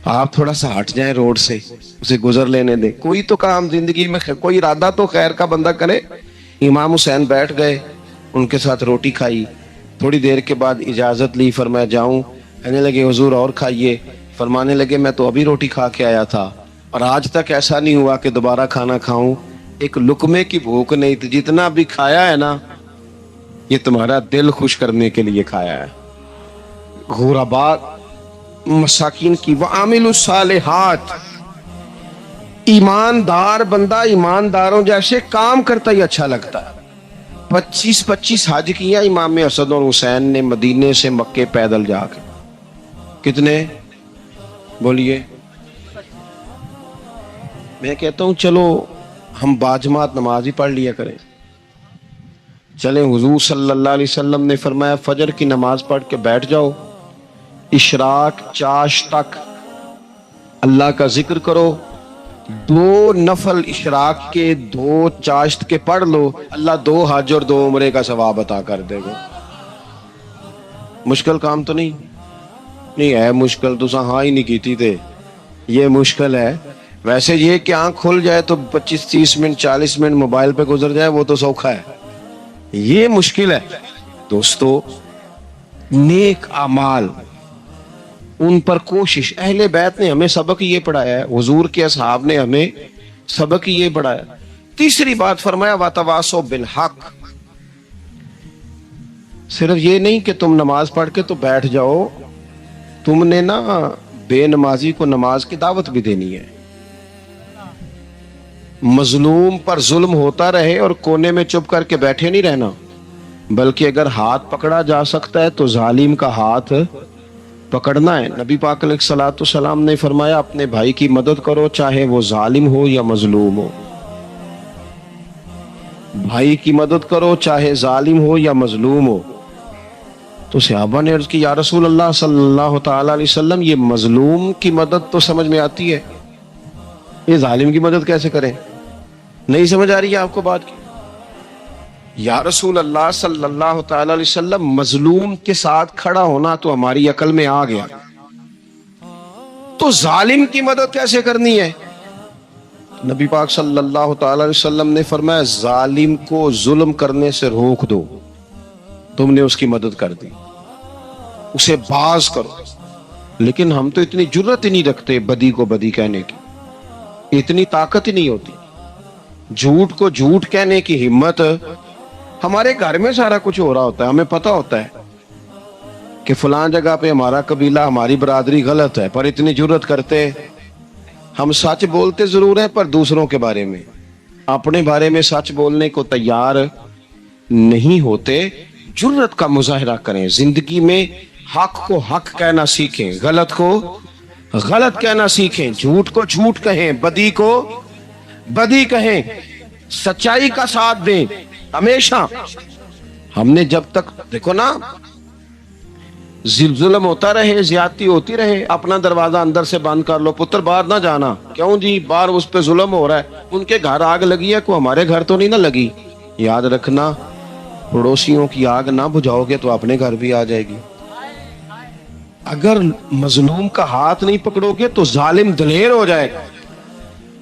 آپ تھوڑا سا ہٹ جائیں روڈ سے, اسے گزر لینے دیں. کوئی تو کام زندگی میں کوئی ارادہ تو خیر کا بندہ کرے. امام حسین بیٹھ گئے, ان کے ساتھ روٹی کھائی, تھوڑی دیر کے بعد اجازت لی, فرمایا جاؤں؟ کہنے لگے حضور اور کھائیے. فرمانے لگے میں تو ابھی روٹی کھا کے آیا تھا اور آج تک ایسا نہیں ہوا کہ دوبارہ کھانا کھاؤں, ایک لقمے کی بھوک نہیں تھی, جتنا بھی کھایا ہے نا یہ تمہارا دل خوش کرنے کے لیے کھایا ہے. غرباء مساکین کی وعامل الصالحات, ایماندار بندہ ایمانداروں جیسے کام کرتا ہی اچھا لگتا ہے. 25 حج کیا امام حسن اور حسین نے مدینے سے مکے پیدل جا کے. کتنے بولیے؟ میں کہتا ہوں چلو ہم باجماعت نماز ہی پڑھ لیا کریں. چلیں, حضور صلی اللہ علیہ وسلم نے فرمایا فجر کی نماز پڑھ کے بیٹھ جاؤ, اشراق چاش تک اللہ کا ذکر کرو, 2 نفل اشراق کے 2 چاشت کے پڑھ لو, اللہ 2 حج اور 2 عمرے کا ثواب عطا کر دے گا. مشکل کام تو نہیں ہے, مشکل تو ہاں ہی نہیں کیتی تھے, یہ مشکل ہے. ویسے یہ کہ آنکھ کھل جائے تو 25-30 منٹ 40 منٹ موبائل پہ گزر جائے وہ تو سوکھا ہے, یہ مشکل ہے. دوستو نیک اعمال ان پر کوشش, اہل بیت نے ہمیں سبق یہ پڑھایا ہے, حضور کے اصحاب نے ہمیں سبق یہ پڑھایا. تیسری بات فرمایا وَتَوَاصَوْا بِالْحَقِّ, صرف یہ نہیں کہ تم نماز پڑھ کے تو بیٹھ جاؤ, تم نے نا بے نمازی کو نماز کی دعوت بھی دینی ہے. مظلوم پر ظلم ہوتا رہے اور کونے میں چپ کر کے بیٹھے نہیں رہنا, بلکہ اگر ہاتھ پکڑا جا سکتا ہے تو ظالم کا ہاتھ پکڑنا ہے. نبی پاک علیہ الصلوۃ والسلام نے فرمایا اپنے بھائی کی مدد کرو چاہے وہ ظالم ہو یا مظلوم ہو. بھائی کی مدد کرو چاہے ظالم ہو یا مظلوم ہو. تو صحابہ نے عرض کی یا رسول اللہ صلی اللہ تعالی علیہ وسلم یہ مظلوم کی مدد تو سمجھ میں آتی ہے, یہ ظالم کی مدد کیسے کریں؟ نہیں سمجھ آ رہی ہے آپ کو بات کی؟ یا رسول اللہ صلی اللہ تعالی علیہ وسلم مظلوم کے ساتھ کھڑا ہونا تو ہماری عقل میں آ گیا, تو ظالم کی مدد کیسے کرنی ہے؟ نبی پاک صلی اللہ تعالی علیہ وسلم نے فرمایا ظالم کو ظلم کرنے سے روک دو, تم نے اس کی مدد کر دی, اسے باز کرو. لیکن ہم تو اتنی جرت ہی نہیں رکھتے بدی کو بدی کہنے کی, اتنی طاقت ہی نہیں ہوتی. جھوٹ کو جھوٹ کہنے کی ہمت, ہمارے گھر میں سارا کچھ ہو رہا ہوتا ہے, ہمیں پتا ہوتا ہے کہ فلاں جگہ پہ ہمارا قبیلہ ہماری برادری غلط ہے, پر اتنی جرت کرتے. ہم سچ بولتے ضرور ہیں پر دوسروں کے بارے میں, اپنے بارے میں سچ بولنے کو تیار نہیں ہوتے. جرت کا مظاہرہ کریں, زندگی میں حق کو حق کہنا سیکھیں, غلط کو غلط کہنا سیکھیں, جھوٹ کو جھوٹ کہیں, بدی کو بدی کہیں, سچائی کا ساتھ دیں ہمیشہ. ہم نے جب تک دیکھو نا ظلم ہوتا رہے, زیادتی ہوتی رہے, اپنا دروازہ اندر سے بند کر لو, پتر باہر نہ جانا. کیوں جی؟ باہر اس پہ ظلم ہو رہا ہے, ان کے گھر آگ لگی ہے, کوئی ہمارے گھر تو نہیں نہ لگی. یاد رکھنا پڑوسیوں کی آگ نہ بجھاؤ گے تو اپنے گھر بھی آ جائے گی. اگر مظلوم کا ہاتھ نہیں پکڑو گے تو ظالم دلیر ہو جائے گا.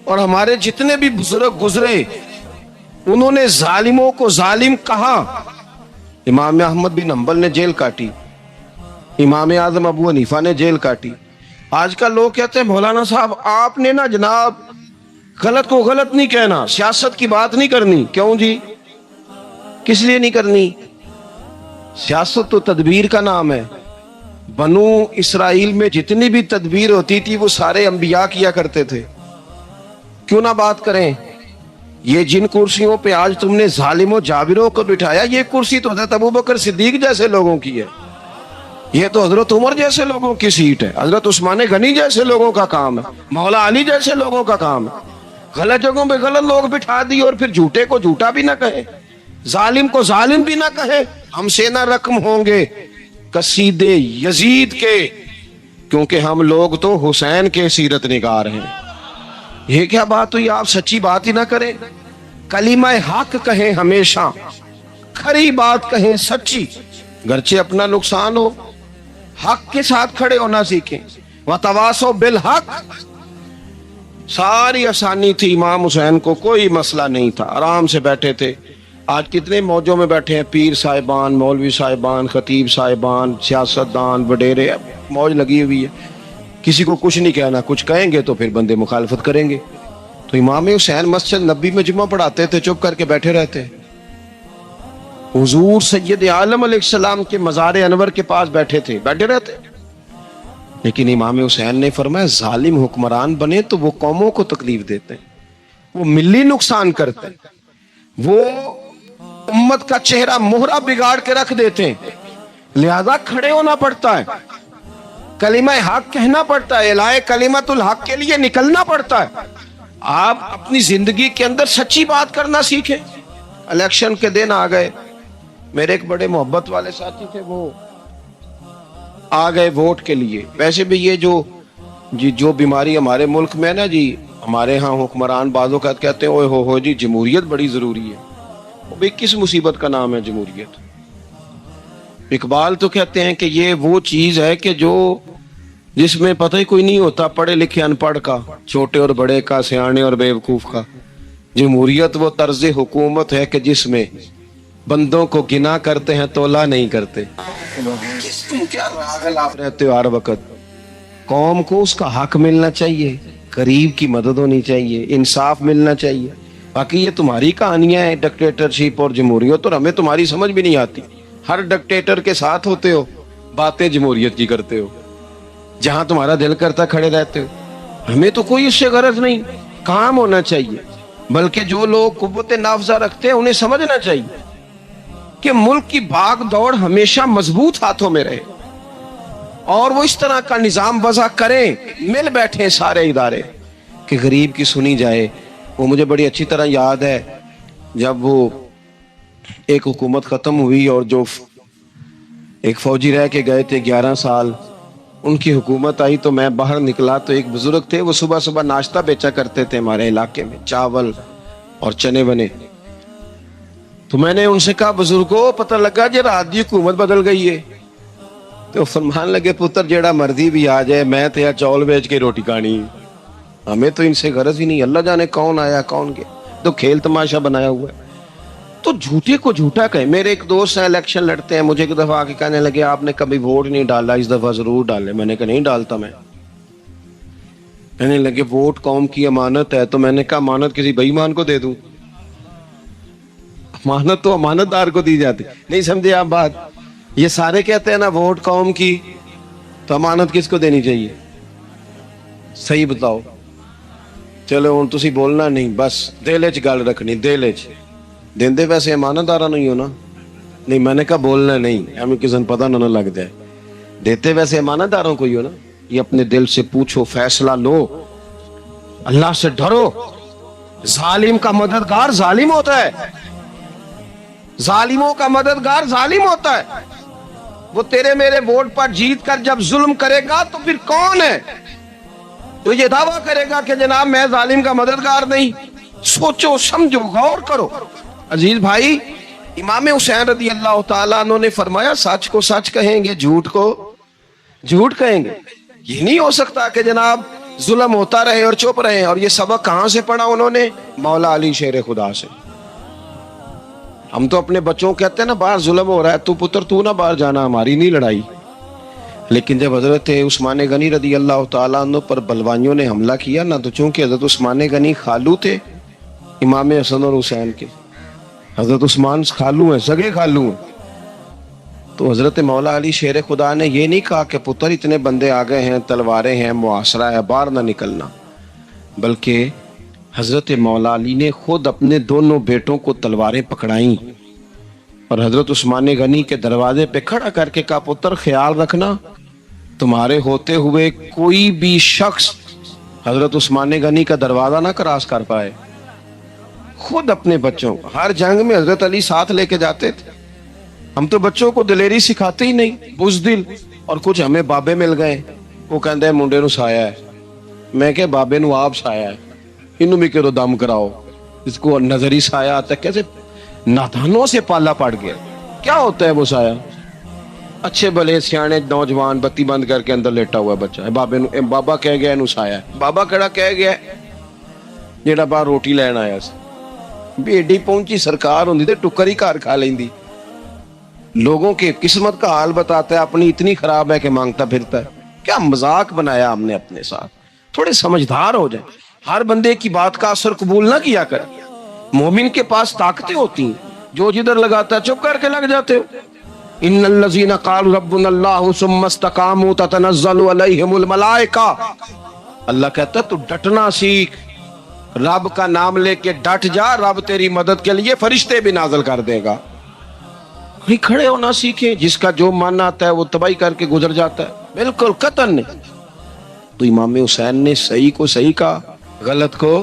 اور ہمارے جتنے بھی بزرگ گزرے انہوں نے ظالموں کو ظالم کہا. امام احمد بن حنبل نے جیل کاٹی, امام اعظم ابو حنیفہ نے جیل کاٹی. آج کل لوگ کہتے ہیں مولانا صاحب آپ نے نا جناب غلط کو غلط نہیں کہنا, سیاست کی بات نہیں کرنی. کیوں جی, کس لیے نہیں کرنی؟ سیاست تو تدبیر کا نام ہے. بنو اسرائیل میں جتنی بھی تدبیر ہوتی تھی وہ سارے انبیاء کیا کرتے تھے. کیوں نہ بات کریں؟ یہ جن کرسیوں پہ آج تم نے ظالموں جابروں کو بٹھایا, یہ کرسی تو حضرت ابوبکر صدیق جیسے لوگوں کی ہے, یہ تو حضرت عمر جیسے لوگوں کی سیٹ ہے, حضرت عثمان غنی جیسے لوگوں کا کام ہے, مولا علی جیسے لوگوں کا کام ہے. غلط جگہوں پہ غلط لوگ بٹھا دی اور پھر جھوٹے کو جھوٹا بھی نہ کہے, ظالم کو ظالم بھی نہ کہے. ہم سے نہ رقم ہوں گے قصیدے یزید کے, کیونکہ ہم لوگ تو حسین کے سیرت نگار ہیں. یہ کیا بات ہوئی, آپ سچی بات ہی نہ کریں, کلمہ حق کہیں, ہمیشہ کھری بات کہیں, سچی, گرچہ اپنا نقصان ہو, حق کے ساتھ کھڑے ہونا سیکھیں. وَتَوَاصَوْا بِالْحَقِّ, ساری آسانی تھی, امام حسین کو کوئی مسئلہ نہیں تھا, آرام سے بیٹھے تھے. آج کتنے موجوں میں بیٹھے ہیں, پیر صاحبان, مولوی صاحبان, خطیب صاحبان, سیاستدان, وڈیرے, موج لگی ہوئی ہے. کسی کو کچھ نہیں کہنا, کچھ کہیں گے تو پھر بندے مخالفت کریں گے. تو امام حسین مسجد نبی میں جمعہ پڑھاتے تھے, چپ کر کے بیٹھے رہتے. حضور سید عالم علیہ السلام کے مزار انور کے پاس بیٹھے تھے, بیٹھے رہتے. لیکن امام حسین نے فرمایا ظالم حکمران بنے تو وہ قوموں کو تکلیف دیتے ہیں, وہ ملی نقصان کرتے ہیں, وہ امت کا چہرہ مہرہ بگاڑ کے رکھ دیتے ہیں. لہذا کھڑے ہونا پڑتا ہے, کلمہ حق کہنا پڑتا ہے, الہے کلمت الحق کے لیے نکلنا پڑتا ہے. آپ اپنی زندگی کے اندر سچی بات کرنا سیکھیں. الیکشن کے دن آ گئے, میرے ایک بڑے محبت والے ساتھی تھے, وہ آ گئے ووٹ کے لیے. ویسے بھی یہ جو بیماری ہمارے ملک میں نا جی, ہمارے ہاں حکمران بعضوں کا کہتے ہیں اوے ہو جی جمہوریت بڑی ضروری ہے. وہ بھی کس مصیبت کا نام ہے جمہوریت؟ اقبال تو کہتے ہیں کہ یہ وہ چیز ہے کہ جس میں پتہ ہی کوئی نہیں ہوتا, پڑھے لکھے ان پڑھ کا, چھوٹے اور بڑے کا, سیانے اور بیوقوف کا. جمہوریت وہ طرز حکومت ہے کہ جس میں بندوں کو گنا کرتے ہیں تولا نہیں کرتے. کیا راغل آپ رہتے ہو ہر وقت. قوم کو اس کا حق ملنا چاہیے, غریب کی مدد ہونی چاہیے, انصاف ملنا چاہیے. باقی یہ تمہاری کہانیاں ہیں ڈکٹیٹرشپ اور جمہوریت, اور ہمیں تمہاری سمجھ بھی نہیں آتی. ہر ڈکٹیٹر کے ساتھ ہوتے ہو, باتیں جمہوریت کی کرتے ہو, جہاں تمہارا دل کرتا کھڑے رہتے ہو. ہمیں تو کوئی اس سے غرض نہیں, کام ہونا چاہیے. بلکہ جو لوگ قوت نافذہ رکھتے ہیں انہیں سمجھنا چاہیے کہ ملک کی بھاگ دوڑ ہمیشہ مضبوط ہاتھوں میں رہے, اور وہ اس طرح کا نظام وضع کریں, مل بیٹھیں سارے ادارے کہ غریب کی سنی جائے. وہ مجھے بڑی اچھی طرح یاد ہے جب وہ ایک حکومت ختم ہوئی اور جو ایک فوجی رہ کے گئے تھے 11 سال, ان کی حکومت آئی تو میں باہر نکلا تو ایک بزرگ تھے, وہ صبح صبح ناشتہ بیچا کرتے تھے ہمارے علاقے میں, چاول اور چنے بنے. تو میں نے ان سے کہا بزرگوں پتہ لگا جی رات دی حکومت بدل گئی ہے. تو فرمان لگے پتر جیڑا مرضی بھی آ جائے, میں تو چاول بیچ کے روٹی کھانی, ہمیں تو ان سے غرض ہی نہیں. اللہ جانے کون آیا کون گیا, تو کھیل تماشا بنایا ہوا ہے. تو جھوٹے کو جھوٹا کہیں. میرے ایک دوست ہیں الیکشن لڑتے ہیں, مجھے ایک دفعہ آ کے کہنے لگے آپ نے کبھی ووٹ نہیں ڈالا, اس دفعہ ضرور ڈالے. میں نے کہا نہیں ڈالتا میں. کہنے لگے ووٹ قوم کی امانت ہے. تو میں نے کہا امانت کسی بے ایمان کو دے دوں؟ امانت تو امانت دار کو دی جاتی. نہیں سمجھے آپ بات؟ یہ سارے کہتے ہیں نا ووٹ قوم کی, تو امانت کس کو دینی چاہیے؟ صحیح بتاؤ. چلو ہوں تسی بولنا نہیں, بس دل چ گل رکھنی, دل چ دیندے ویسے امانت دارا نہیں ہونا. نہیں میں نے کہا بولنا نہیں, ہمیں کسی پتہ نہ لگ جائے. دیتے ویسے امانت داروں کو ہی ہو نا. یہ اپنے دل سے پوچھو, فیصلہ لو, اللہ سے ڈرو. ظالم کا مددگار ظالم ہوتا ہے, ظالموں کا مددگار ظالم ہوتا ہے. وہ تیرے میرے ووٹ پر جیت کر جب ظلم کرے گا تو پھر کون ہے تو یہ دعویٰ کرے گا کہ جناب میں ظالم کا مددگار نہیں. سوچو سمجھو غور کرو. عزیز بھائی, امام حسین رضی اللہ تعالیٰ عنہ نے فرمایا سچ کو سچ کہیں گے, جھوٹ کو جھوٹ کہیں گے. یہ نہیں ہو سکتا کہ جناب ظلم ہوتا رہے اور چپ رہے. اور یہ سبق کہاں سے پڑھا انہوں نے؟ مولا علی شیر خدا سے. ہم تو اپنے بچوں کو کہتے ہیں نا باہر ظلم ہو رہا ہے تو پتر تو نہ باہر جانا, ہماری نہیں لڑائی. لیکن جب حضرت عثمان غنی رضی اللہ تعالیٰ عنہ پر بلوائیوں نے حملہ کیا نا, تو چونکہ حضرت عثمان غنی خالو تھے امام حسن اور حسین کے, حضرت عثمان خالو ہیں, سگے خالو ہیں, تو حضرت مولا علی شیر خدا نے یہ نہیں کہا کہ پتر اتنے بندے آ گئے ہیں, تلواریں ہیں, محاصرہ ہے, باہر نہ نکلنا, بلکہ حضرت مولا علی نے خود اپنے دونوں بیٹوں کو تلواریں پکڑائیں اور حضرت عثمان غنی کے دروازے پہ کھڑا کر کے کہا پتر خیال رکھنا تمہارے ہوتے ہوئے کوئی بھی شخص حضرت عثمان غنی کا دروازہ نہ کراس کر پائے. خود اپنے بچوں کو ہر جنگ میں حضرت علی ساتھ لے کے جاتے تھے. ہم تو بچوں کو دلیری سکھاتے ہی نہیں, بزدل. اور کچھ ہمیں بابے مل گئے, وہ کہتے ہیں منڈے نو سایا ہے. میں کہ بابے نو آپ سایا ہے, انہوں بھی کرو دم کراؤ. اس کو نظری سایہ آتا ہے, کیسے نادانوں سے پالا پڑ گیا. کیا ہوتا ہے وہ سایہ؟ اچھے بھلے سیانے نوجوان بتی بند کر کے اندر لیٹا ہوا ہے بچہ ہے, بابا کہہ گیا انہوں سایہ ہے. بابا کہڑا کہہ گیا جیڑا باہر روٹی لین آیا سی, بھی ایڈی پہنچی سرکار ہوندی تے ٹکر ہی گھر کھا لیندی. لوگوں کی قسمت کا حال بتاتا ہے, اپنی اتنی خراب ہے کہ مانگتا پھرتا ہے. کیا مذاق بنایا ہم نے اپنے ساتھ. تھوڑے سمجھدار ہو جائیں, ہر بندے کی بات کا اثر قبول نہ کیا کر. مومن کے پاس طاقتیں ہوتی ہیں, جو جدھر لگاتا ہے چپ کر کے لگ جاتے ہو. ان الذین قالوا ربنا اللہ ثم استقاموا تتنزل علیہم الملائکہ. اللہ کہتا ہے تو ڈٹنا سیکھ, رب کا نام لے کے ڈٹ جا, رب تیری مدد کے لیے فرشتے بھی نازل کر دے گا. کھڑے ہونا سیکھیں, جس کا جو من آتا ہے وہ تباہی کر کے گزر جاتا ہے. بالکل قطعاً نہیں. تو امام حسین نے صحیح کو صحیح کہا, غلط کو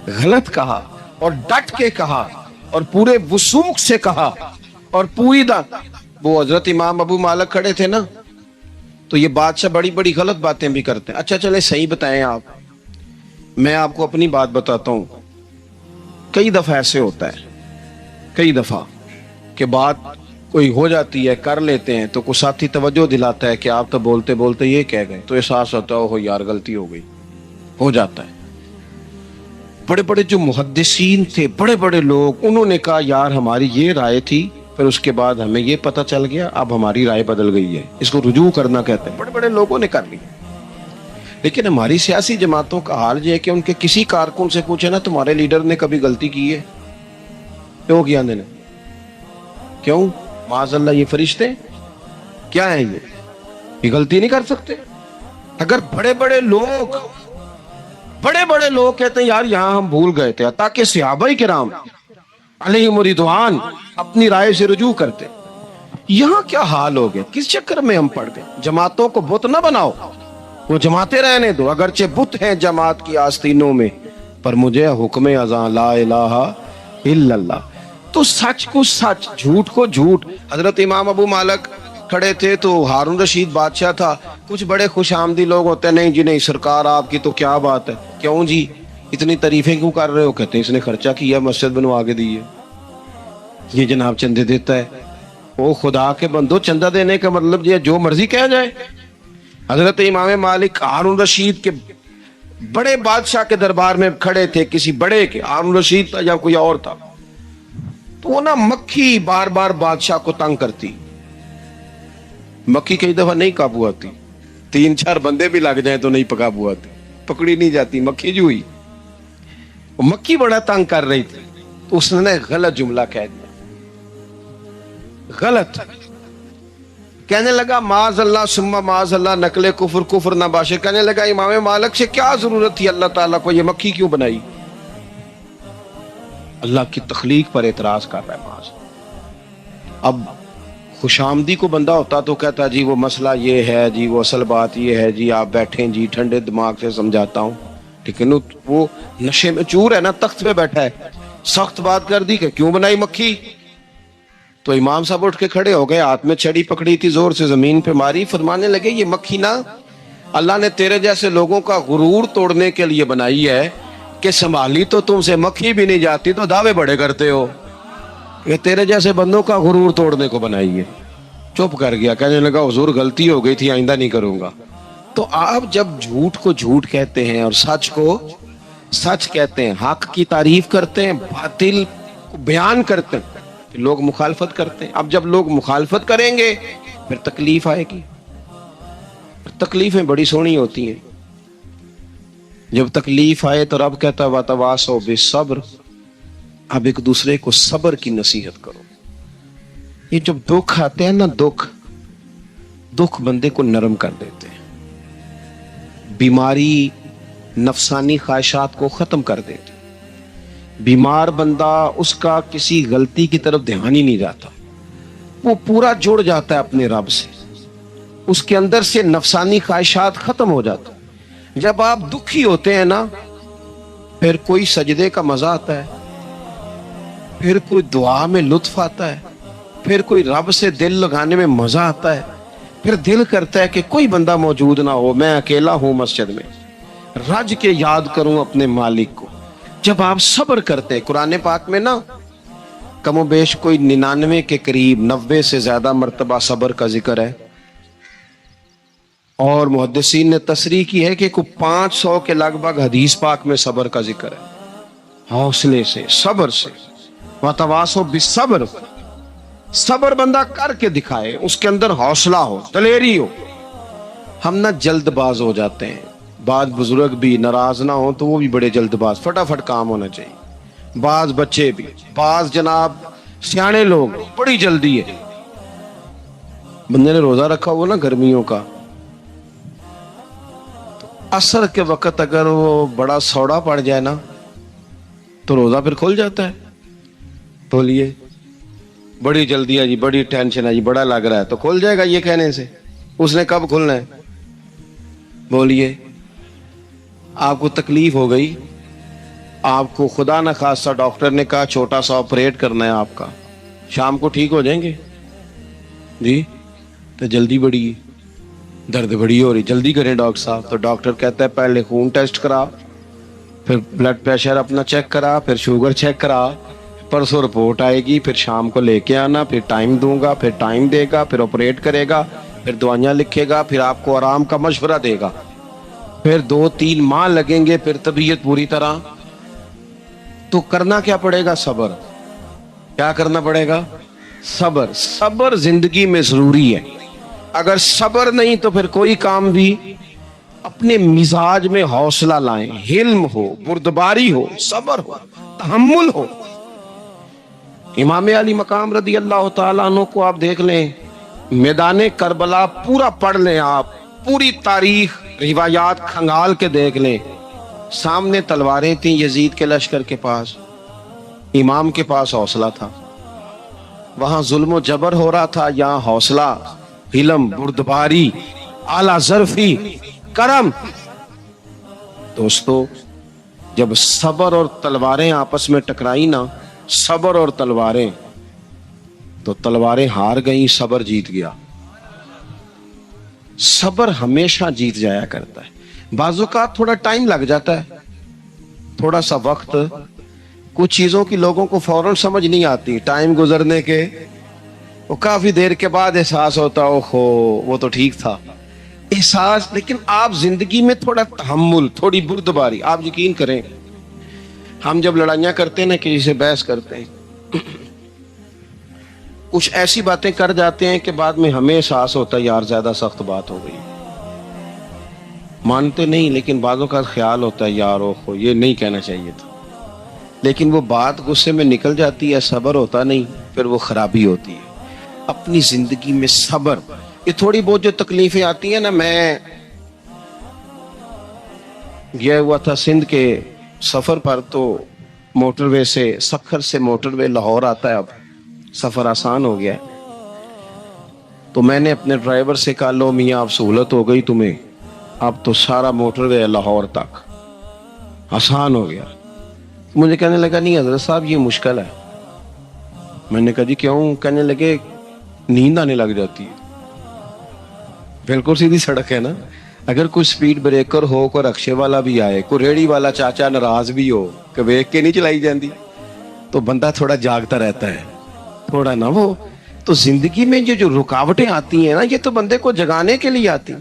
غلط کہا, اور ڈٹ کے کہا, اور پورے وثوق سے کہا, اور پوری وہ حضرت امام ابو مالک کھڑے تھے نا, تو یہ بادشاہ بڑی بڑی غلط باتیں بھی کرتے ہیں. اچھا چلے صحیح بتائیں آپ, میں آپ کو اپنی بات بتاتا ہوں. کئی دفعہ ایسے ہوتا ہے, کئی دفعہ کہ بات کوئی ہو جاتی ہے, کر لیتے ہیں, تو کوئی ساتھی توجہ دلاتا ہے کہ آپ تو بولتے بولتے یہ کہہ گئے, تو احساس ہوتا ہے ہو یار غلطی ہو گئی, ہو جاتا ہے. بڑے بڑے جو محدثین تھے, بڑے بڑے لوگ, انہوں نے کہا یار ہماری یہ رائے تھی, پھر اس کے بعد ہمیں یہ پتہ چل گیا اب ہماری رائے بدل گئی ہے. اس کو رجوع کرنا کہتے ہیں. بڑے بڑے لوگوں نے کر لیا. لیکن ہماری سیاسی جماعتوں کا حال یہ ہے کہ ان کے کسی کارکن سے پوچھے نا تمہارے لیڈر نے کبھی غلطی کی ہے, کیوں کیا نے, کیوں معاذ اللہ یہ فرشتے کیا ہیں, یہ غلطی نہیں کر سکتے. اگر بڑے بڑے لوگ کہتے ہیں یار یہاں ہم بھول گئے تھے, تاکہ صحابہ کرام علیہم رضوان اپنی رائے سے رجوع کرتے. یہاں کیا حال ہو گیا, کس چکر میں ہم پڑ گئے. جماعتوں کو بت نہ بناؤ, وہ جماعتیں رہنے دو, اگرچہ بت ہیں جماعت کی آستینوں میں, پر مجھے حکم اذاں لا الہ الا اللہ. تو سچ کو سچ, جھوٹ کو جھوٹ. حضرت امام ابو مالک کھڑے تھے تو ہارون رشید بادشاہ تھا. کچھ بڑے خوش آمدی لوگ ہوتے ہیں, نہیں جی نہیں سرکار آپ کی تو کیا بات ہے, کیوں جی اتنی تعریفیں کیوں کر رہے ہو. کہتے ہیں اس نے خرچہ کیا, مسجد بنوا کے دی ہے, یہ جناب چندے دیتا ہے. او خدا کے بندو, چندہ دینے کا مطلب یہ جو مرضی کہا جائے. حضرت امام مالک ہارون رشید کے بڑے بادشاہ کے دربار میں کھڑے تھے, کسی بڑے کے, ہارون رشید تھا یا کوئی اور تھا. تو وہ نا مکھی بار بار بادشاہ کو تنگ کرتی. مکھی کئی دفعہ نہیں قابو آتی, 3-4 بندے بھی لگ جائیں تو نہیں قابو آتی, پکڑی نہیں جاتی مکھی جو ہوئی. مکھی بڑا تنگ کر رہی تھی, تو اس نے غلط جملہ کہہ دیا, غلط کہنے لگا معاذ اللہ ثم معاذ اللہ, نقل کفر نہ باشے. کہنے لگا امام مالک سے کیا ضرورت تھی اللہ تعالیٰ کو یہ مکھی کیوں بنائی. اللہ کی تخلیق پر اعتراض کر رہا ہے معاذ. اب خوش آمدی کو بندہ ہوتا تو کہتا جی وہ مسئلہ یہ ہے جی, وہ اصل بات یہ ہے جی, آپ بیٹھیں جی, ٹھنڈے دماغ سے سمجھاتا ہوں. لیکن وہ نشے میں چور ہے نا, تخت پہ بیٹھا ہے, سخت بات کر دی کہ کیوں بنائی مکھی. تو امام صاحب اٹھ کے کھڑے ہو گئے, ہاتھ میں چھڑی پکڑی تھی, زور سے زمین پہ ماری, فرمانے لگے یہ مکھی نا اللہ نے تیرے جیسے لوگوں کا غرور توڑنے کے لیے بنائی ہے کہ سنبھالی تو تم سے مکھی بھی نہیں جاتی, تو دعوے بڑے کرتے ہو. یہ تیرے جیسے بندوں کا غرور توڑنے کو بنائی ہے. چپ کر گیا, کہنے لگا حضور غلطی ہو گئی تھی, آئندہ نہیں کروں گا. تو آپ جب جھوٹ کو جھوٹ کہتے ہیں اور سچ کو سچ کہتے ہیں, حق کی تعریف کرتے ہیں, باطل کو بیان کرتے ہیں, تو لوگ مخالفت کرتے ہیں. اب جب لوگ مخالفت کریں گے پھر تکلیف آئے گی. تکلیفیں بڑی سونی ہوتی ہیں. جب تکلیف آئے تو رب کہتا ہے وَتَوَاصَوْا بِالصَّبْرِ, اب ایک دوسرے کو صبر کی نصیحت کرو. یہ جب دکھ آتے ہیں نا, دکھ بندے کو نرم کر دیتے ہیں, بیماری نفسانی خواہشات کو ختم کر دیتی. بیمار بندہ, اس کا کسی غلطی کی طرف دھیان ہی نہیں جاتا, وہ پورا جڑ جاتا ہے اپنے رب سے, اس کے اندر سے نفسانی خواہشات ختم ہو جاتا. جب آپ دکھی ہوتے ہیں نا, پھر کوئی سجدے کا مزہ آتا ہے, پھر کوئی دعا میں لطف آتا ہے, پھر کوئی رب سے دل لگانے میں مزہ آتا ہے, پھر دل کرتا ہے کہ کوئی بندہ موجود نہ ہو, میں اکیلا ہوں مسجد میں, رج کے یاد کروں اپنے مالک کو. جب آپ صبر کرتے ہیں, قرآن پاک میں نا کم و بیش کوئی 99 کے قریب 90 سے زیادہ مرتبہ صبر کا ذکر ہے, اور محدثین نے تصریح کی ہے کہ کوئی 500 کے لگ بھگ حدیث پاک میں صبر کا ذکر ہے. حوصلے سے, صبر سے. وَتَوَاصَوْا بِالصَّبْرِ, صبر بندہ کر کے دکھائے, اس کے اندر حوصلہ ہو, دلیری ہو. ہم نہ جلد باز ہو جاتے ہیں. بعض بزرگ بھی ناراض نہ ہوں تو وہ بھی بڑے جلد باز, فٹافٹ کام ہونا چاہیے. بعض بچے بھی, بعض جناب سیانے لوگ, بڑی جلدی ہے. بندے نے روزہ رکھا ہوا نا گرمیوں کا, عصر کے وقت اگر وہ بڑا سوڑا پڑ جائے نا تو روزہ پھر کھل جاتا ہے. بولیے بڑی جلدی ہے جی, بڑی ٹینشن ہے جی, بڑا لگ رہا ہے, تو کھل جائے گا یہ کہنے سے. اس نے کب کھلنا ہے؟ بولیے. آپ کو تکلیف ہو گئی, آپ کو خدا نہ خواستہ ڈاکٹر نے کہا چھوٹا سا آپریٹ کرنا ہے آپ کا, شام کو ٹھیک ہو جائیں گے جی؟ تو جلدی بڑی, درد بڑی ہو رہی, جلدی کریں ڈاکٹر صاحب. تو ڈاکٹر کہتا ہے پہلے خون ٹیسٹ کرا, پھر بلڈ پریشر اپنا چیک کرا, پھر شوگر چیک کرا, پرسوں رپورٹ آئے گی, پھر شام کو لے کے آنا, پھر ٹائم دوں گا, پھر ٹائم دے گا, پھر آپریٹ کرے گا, پھر دوائیاں لکھے گا, پھر آپ کو آرام کا مشورہ دے گا, پھر 2-3 ماہ لگیں گے, پھر طبیعت پوری طرح. تو کرنا کیا پڑے گا؟ صبر. کیا کرنا پڑے گا؟ صبر. صبر زندگی میں ضروری ہے. اگر صبر نہیں تو پھر کوئی کام بھی. اپنے مزاج میں حوصلہ لائیں, حلم ہو, بردباری ہو, صبر ہو, تحمل ہو. امام علی مقام رضی اللہ تعالیٰ عنہ کو آپ دیکھ لیں, میدان کربلا پورا پڑھ لیں, آپ پوری تاریخ روایات کھنگال کے دیکھ لیں. سامنے تلواریں تھیں یزید کے لشکر کے پاس, امام کے پاس حوصلہ تھا. وہاں ظلم و جبر ہو رہا تھا, یہاں حوصلہ, حلم, بردباری, اعلیٰ ظرفی, کرم. دوستو, جب صبر اور تلواریں آپس میں ٹکرائی نا, صبر اور تلواریں, تو تلواریں ہار گئیں, صبر جیت گیا. صبر ہمیشہ جیت جایا کرتا ہے. بعض اوقات تھوڑا ٹائم لگ جاتا ہے, تھوڑا سا وقت, کچھ چیزوں کی لوگوں کو فوراً سمجھ نہیں آتی, ٹائم گزرنے کے وہ کافی دیر کے بعد احساس ہوتا, اوہو وہ تو ٹھیک تھا, احساس. لیکن آپ زندگی میں تھوڑا تحمل, تھوڑی بردباری. آپ یقین کریں, ہم جب لڑائیاں کرتے ہیں نا, کسی سے بحث کرتے ہیں, کچھ ایسی باتیں کر جاتے ہیں کہ بعد میں ہمیں احساس ہوتا ہے یار زیادہ سخت بات ہو گئی. مانتے نہیں, لیکن بعضوں کا خیال ہوتا ہے یار اوہو یہ نہیں کہنا چاہیے تھا. لیکن وہ بات غصے میں نکل جاتی ہے, صبر ہوتا نہیں, پھر وہ خرابی ہوتی ہے. اپنی زندگی میں صبر. یہ تھوڑی بہت جو تکلیفیں آتی ہیں نا, میں گیا ہوا تھا سندھ کے سفر پر, تو موٹر وے سے, سکھر سے موٹر وے لاہور آتا ہے, اب سفر آسان ہو گیا ہے. تو میں نے اپنے ڈرائیور سے کہا لو میاں اب سہولت ہو گئی تمہیں, اب تو سارا موٹر وے لاہور تک آسان ہو گیا. مجھے کہنے لگا نہیں حضرت صاحب یہ مشکل ہے. میں نے کہا جی کیوں؟ کہنے لگے نیند آنے لگ جاتی ہے. بالکل سیدھی سڑک ہے نا, اگر کوئی سپیڈ بریکر ہو, کوئی رکشے والا بھی آئے, کوئی ریڑی والا چاچا ناراض بھی ہو کہ ویک کے نہیں چلائی جاندی, تو بندہ تھوڑا جاگتا رہتا ہے, تھوڑا نا وہ. تو زندگی میں جو رکاوٹیں آتی ہیں نا, یہ تو بندے کو جگانے کے لیے آتی ہیں.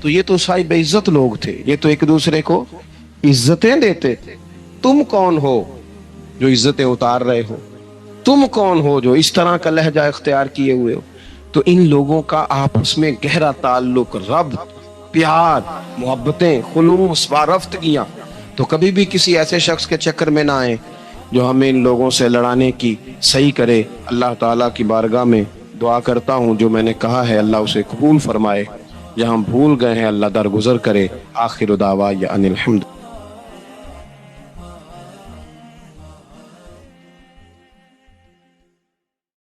تو یہ تو صاحب عزت لوگ تھے, یہ تو ایک دوسرے کو عزتیں دیتے تھے. تم کون ہو جو عزتیں اتار رہے ہو؟ تم کون ہو جو اس طرح کا لہجہ اختیار کیے ہوئے ہو؟ تو ان لوگوں کا آپس میں گہرا تعلق, ربط, پیار, محبتیں, خلوص, وارفتگیاں. تو کبھی بھی کسی ایسے شخص کے چکر میں نہ آئیں جو ہمیں ان لوگوں سے لڑانے کی صحیح کرے. اللہ تعالیٰ کی بارگاہ میں دعا کرتا ہوں جو میں نے کہا ہے اللہ اسے قبول فرمائے, جہاں ہم بھول گئے ہیں اللہ درگزر کرے. آخر دعوانا ان الحمد.